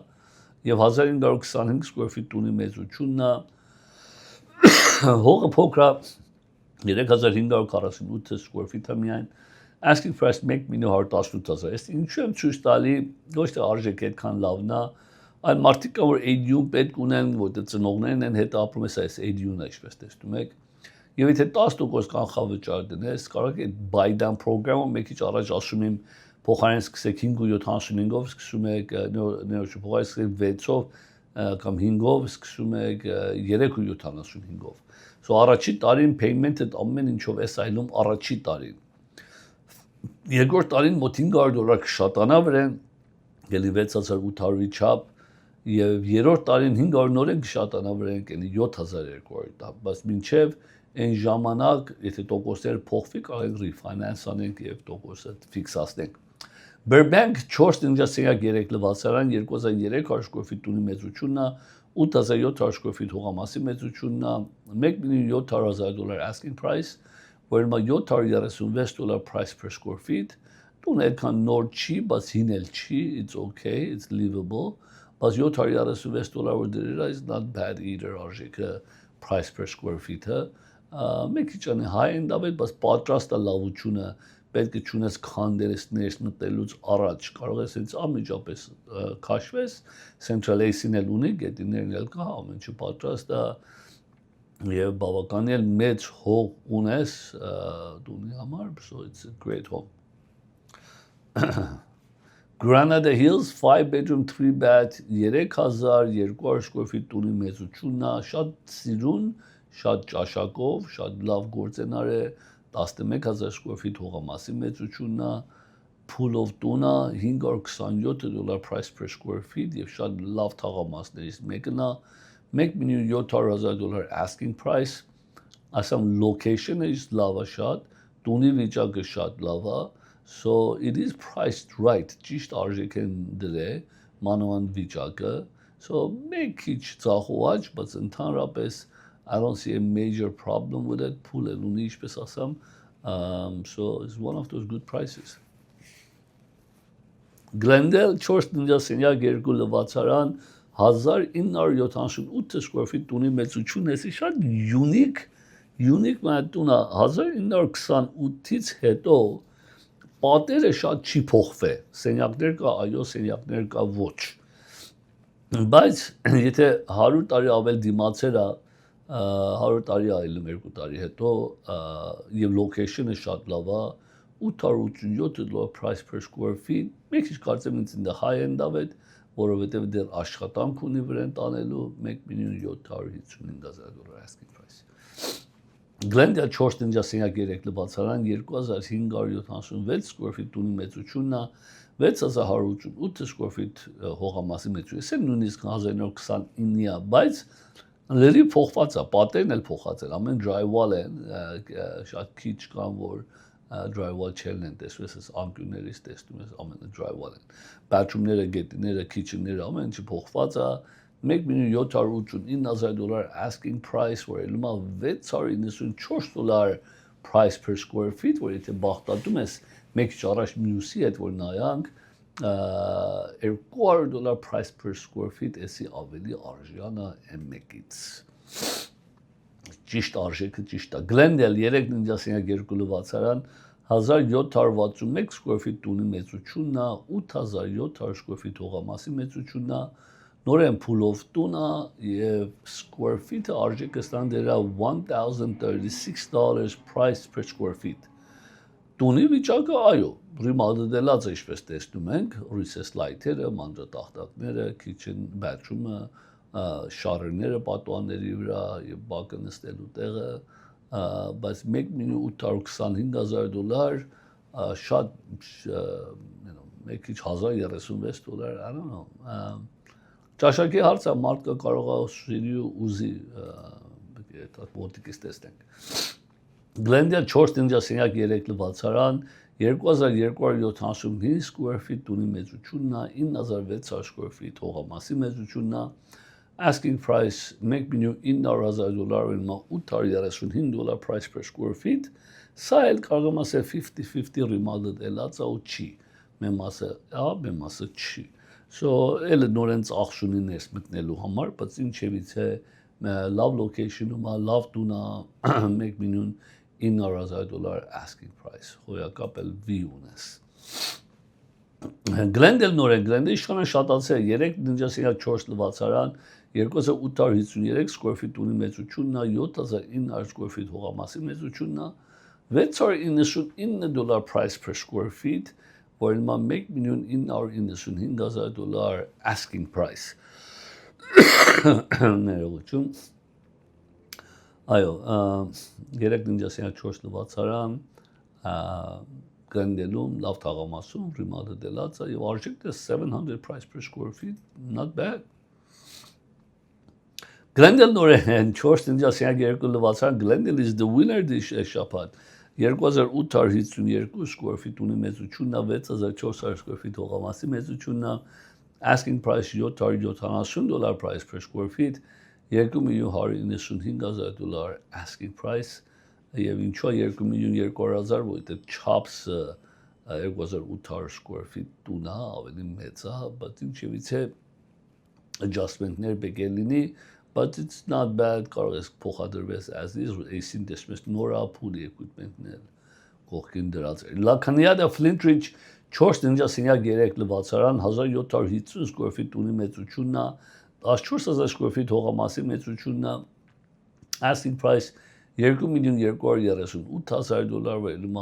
եւ 1925 square feet տունի մեծությունն է հողը փոքր է 3548 square feet է միայն asking price 1,118,000 Այս ինչու եմ ցույց տալի ոչ թե արժեքը այդքան լավն է Այլ մարդիկ կան, որ ADU-ն պետք ունեն, որտեղ ծնողներն են հետ ապրում ես այս ADU-ն է, ինչպես տեսնում եք։ Եվ եթե 10% կանխավճար դնես, կարող եք buy down program-ը մեկ քիչ առաջ ասում եմ, փոխարեն սկսեք 5.75-ով սկսում եք, նորոշ փոխարեն սկսեք 6-ով կամ 5-ով սկսում եք 3.75-ով։ So առաջի տարին payment-ը ամեն ինչով էս այլում առաջի տարին։ Երկրորդ տարին մոտ $500 կշատանա վրան, գելի 6,800-ի չափ Եվ երրորդ տարին 500 նորեն կշատանա վրան կենի 7,200 բայց մինչև այն ժամանակ եթե տոկոսները փոխվի կարող ենք refinance անենք եւ տոկոսը ֆիքսացնենք Burbank 4.3 լվացարան 2,300 square feet տունի մեծությունն է 8,700 square feet հողամասի մեծությունն է $1,700,000 asking price որ մա $736 price per square feet տունը այդքան նոր չի բայց հին էլ չի it's okay it's livable Բայց $736 որ դրել is not bad either արժեքը price per square feet-ը մեկ քիչ անի high end ավետ բայց պատրաստը լավությունը պետք է ճունես քանդերեսներս մտելուց առաջ կարող ես ինձ ամիջապես քաշվես central AC-ն էլ ունի գետիներն էլ կա ամեն ինչը պատրաստ է եւ բավականին էլ մեծ հող ունես տունի համար so it's a great home Granada Hills 5 bedroom 3 bath 3,200 square feet տունի մեծությունն է շատ սիրուն շատ ճաշակով շատ լավ գործենար է 11,000 square feet հողամասի մեծությունն է pool-ով տունը $527 price per square feet եւ շատ լավ թաղամասներից մեկն է $1,700,000 asking price ասեմ location-ը լավ է շատ տունի վիճակը շատ լավ է So it is priced right, ճիշտ արժեք են դրել մանավանդ վիճակը So մեկ քիչ ծախոված, բայց ընդհանրապես I don't see a major problem with it, pool էլ ունի ինչպես ասեմ So it's one of those good prices Glendale 4.2 լվացարան 1978 square feet տունի մեծությունն է շատ unique մայր տունը 1928-ից հետո Պատերը շատ չի փոխվել, սենյակներ կա, այո, սենյակներ կա ոչ։ Բայց եթե 100 տարի ավել դիմացել է, 100 տարի այլում 2 տարի հետո եւ location-ը շատ լավ է, $887 price per square feet, մեկ քիչ կարծեմ ինձ in the high end of it, որովհետեւ դեռ աշխատանք ունի վրան տանելու $1,755,000 asking price։ Glendale 4 տնջասենյակ 3 լվացարան 2576 square feet տունի մեծությունն է 6188 square feet հողամասի մեծություն։ Սա նույնիսկ 1929-ի է, բայց լրի փոխված է, պատերն էլ փոխած են, ամեն drywall են, շատ քիչ կան, որ drywall չելն են տեսնում, ես անկյուններից տեսնում ես ամենը drywall են։ Բաթրումները, գետիները, քիչենները, ամեն ինչը փոխված է, $1,789,000 asking price, որ ելում է $694 price per square feet, որ եթե բախտատում ես մեկ ճարաշ մյուսի հետ, որ նայանք, $200 price per square feet, էսի ավելի արժյանը M1-ից։ Ճիշտ արժեքը ճիշտ է։ Glendale 3 տնջասենյակ 2 լվացարան 1761 square feet տունի մեծությունն է, 8700 square feet հողամասի մեծությունն է, նորեն փուլով տունը եւ square feet-ը արժեքը ստան դերա $1036 price per square feet։ Տունի վիճակը, այո, ռիմադելած է, ինչպես տեսնում ենք, recess light-երը, մանրատախտակները, kitchen, bathroom-ը, շարերները պատուհանների վրա եւ բակը նստելու տեղը, բայց $1,825,000 շատ մեկ քիչ $1036, I don't know։ Ճաշակի հարցը մարդը կարող է սիրի ուզի ոտիկից տեսնենք։ Glendale 4 տնջասենյակ 3 լվացարան 2275 square feet տունի մեծությունն է, 9600 square feet հողամասի մեծությունն է, asking price $1,900,000 $835 price per square feet, սա էլ կարող եմ ասել 50-50 remodel-ելած է ու չի, մեն մասը է, մեն մասը չի։ So, էլ նորեն ծախսունի ներս մտնելու համար, բայց ինչևից է լավ location-ում է, լավ տուն է, $1,900,000 asking price, հոյակապ էլ V ունես։ Glendale նորեն, Glendale իշխանը շատացել, 3 տնջասենյակ 4 լվացարան, 2853 square feet տունի մեծությունն է, 7900 square feet հողամասի մեծությունն է, $699 price per square feet, որ ելմա $1,995,000 asking price։ Ներողություն։ Այո, 3 տնջասենյակ 4 լվացարան, Glendale-ում, լավ թաղամասում, remodel-ելած է եւ արժեքն է $700 price per square feet, not bad։ Glendale նորեն 4 տնջասենյակ 2 լվացարան, Glendale is the winner this շաբաթ։ 2852 square feet ունի մեծությունն է, 6400 square feet հողամասի մեծությունն է, asking price $770 price per square feet, $2,195,000 asking price, եւ ինչու 2,200,000, որտեղ Chops-ը 2800 square feet տունը ավելի մեծ է, բայց ինչևից է adjustment-ներ պետք է լինի, but it's not bad, կարող ես փոխադրվես as is, AC-ն տեսնում ես նորա փուլի equipment-ներ կողքին դրած։ Lacaniada Flintridge 4 տնջասենյակ 3 լվացարան 1750 square feet տունի մեծությունն է, 14000 square feet հողամասի մեծությունն է, asking price $2,238,000, ելում է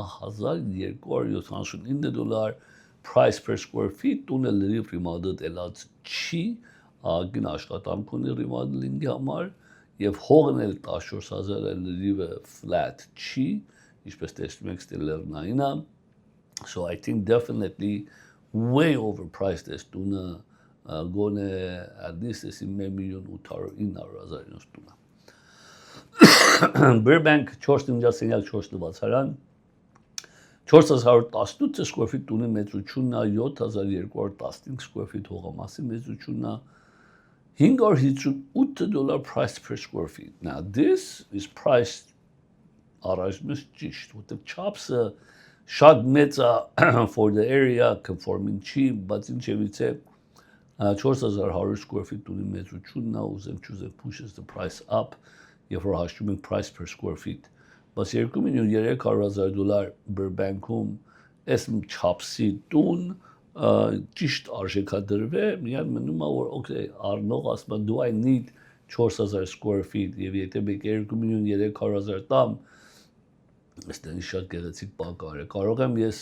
$1279 price per square feet, տունը լրիվ remodel-ելած չի, ագին աշխատանք ունի remodeling-ի համար, եւ հողն էլ 14000-ը լրիվը flat չի, ինչպես տեսնում եք ստելերնային է, so I think definitely way overpriced is տունը, գոնե at least is $1,800,000 տունը։ Burbank 4 տնջասենյակ 4 լվացարան 4118 square feet տունի մեծությունն է, 7215 square feet հողամասի մեծությունն է, $558 price per square feet. Now this is priced առայժմ ճիշտ, որտեղ Chops-ը շատ մեծ է for the area conforming չի, բայց ինչևից է 4100 square feet տունի մեծությունն է, ուզեմ չուզեմ pushes the price up, եւ որ հաշվում ենք price per square feet, բայց $2,300,000 Burbank-ում այս Chops-ի տուն ճիշտ արժեքադրվե, միայն մնում է որ okay, առնող ասում է do I need 4000 square feet եւ եթե մեկ $2,300,000 տամ, այստեղ շատ գեղեցիկ բան կարող եմ ես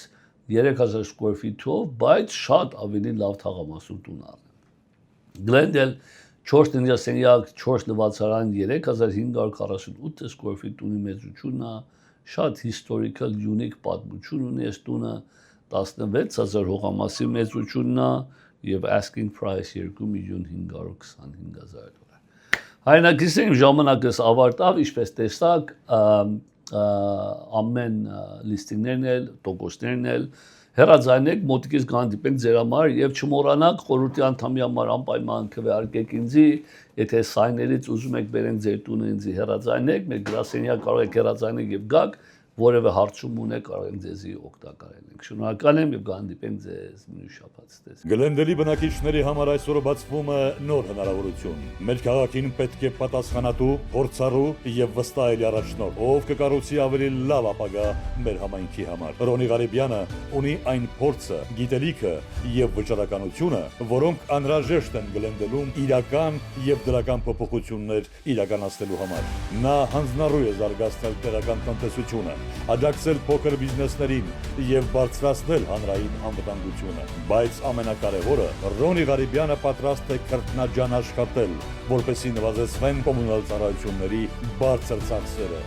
3000 square feet-ով, բայց շատ ավելի լավ թաղամասում տուն առնեմ։ Glendale 4 տնտեսանյակ, 4 լվացարան 3548 square feet ունի մեծությունն է, շատ historical unique պատմություն ունի այս տունը, 16000 հողամասի մեծությունն է եւ asking price 2,525,000 դոլար։ Հայրենակիցների ժամանակս ավարտավ, ինչպես տեսակ, ամեն լիստինգներն էլ, տոկոսներն էլ հեռաձայնեք, մոտիկից կհանդիպենք ձեր համար եւ չմոռանաք խորհրդի անդամի համար անպայման քվեարկեք ինձի, եթե սայներից ուզում եք բերենք ձեր տունը ինձի հեռաձայնեք, մեր գրասենյակ կարող եք հեռաձայնել եւ գաք, որևէ հարցում ունեք կարող ենք ձեզի օգտակար լինենք։ Շնորհակալ եմ եւ կհանդիպենք ձեզ մյուս շաբաթ։ Գլենդելի բնակիչների համար այսօր բացվում է նոր հնարավորություն։ Մեր քաղաքին պետք է պատասխանատու, փորձառու եւ վստահելի առաջնորդ, ով կկառուցի ավելի լավ ապագա մեր համայնքի համար։ Ռոնի Ղարիբյանը ունի այն փորձը, գիտելիքը եւ վճռականությունը, որոնք անհրաժեշտ են Գլենդելում իրական եւ դրական փոփոխություններ իրականացնելու համար։ Նա հանձնառու է զարգացնել տեղական տնտեսությունը, աջակցել փոքր բիզնեսներին եւ բարձրացնել հանրային անվտանգությունը, բայց ամենակարևորը Ռոնի Ղարիբյանը պատրաստ է քրտնաջան աշխատել, որպեսզի նվազեցվեն կոմունալ ծառայությունների բարձր ծախսերը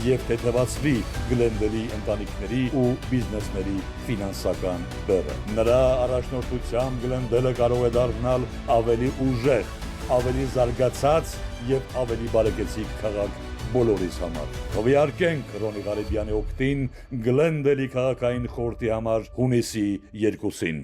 եւ թեթևացվի Գլենդելի ընտանիքների ու բիզնեսների ֆինանսական բեռը։ Նրա առաջնորդությամբ Գլենդելը կարող է դառնալ ավելի ուժեղ, ավելի զարգացած եւ ավելի բարեկեցիկ քաղաք բոլորիս համար։ Քվեարկենք Ռոնի Ղարիբյանի օգտին Գլենդելի քաղաքային խորհրդի համար հունիսի 2-ին։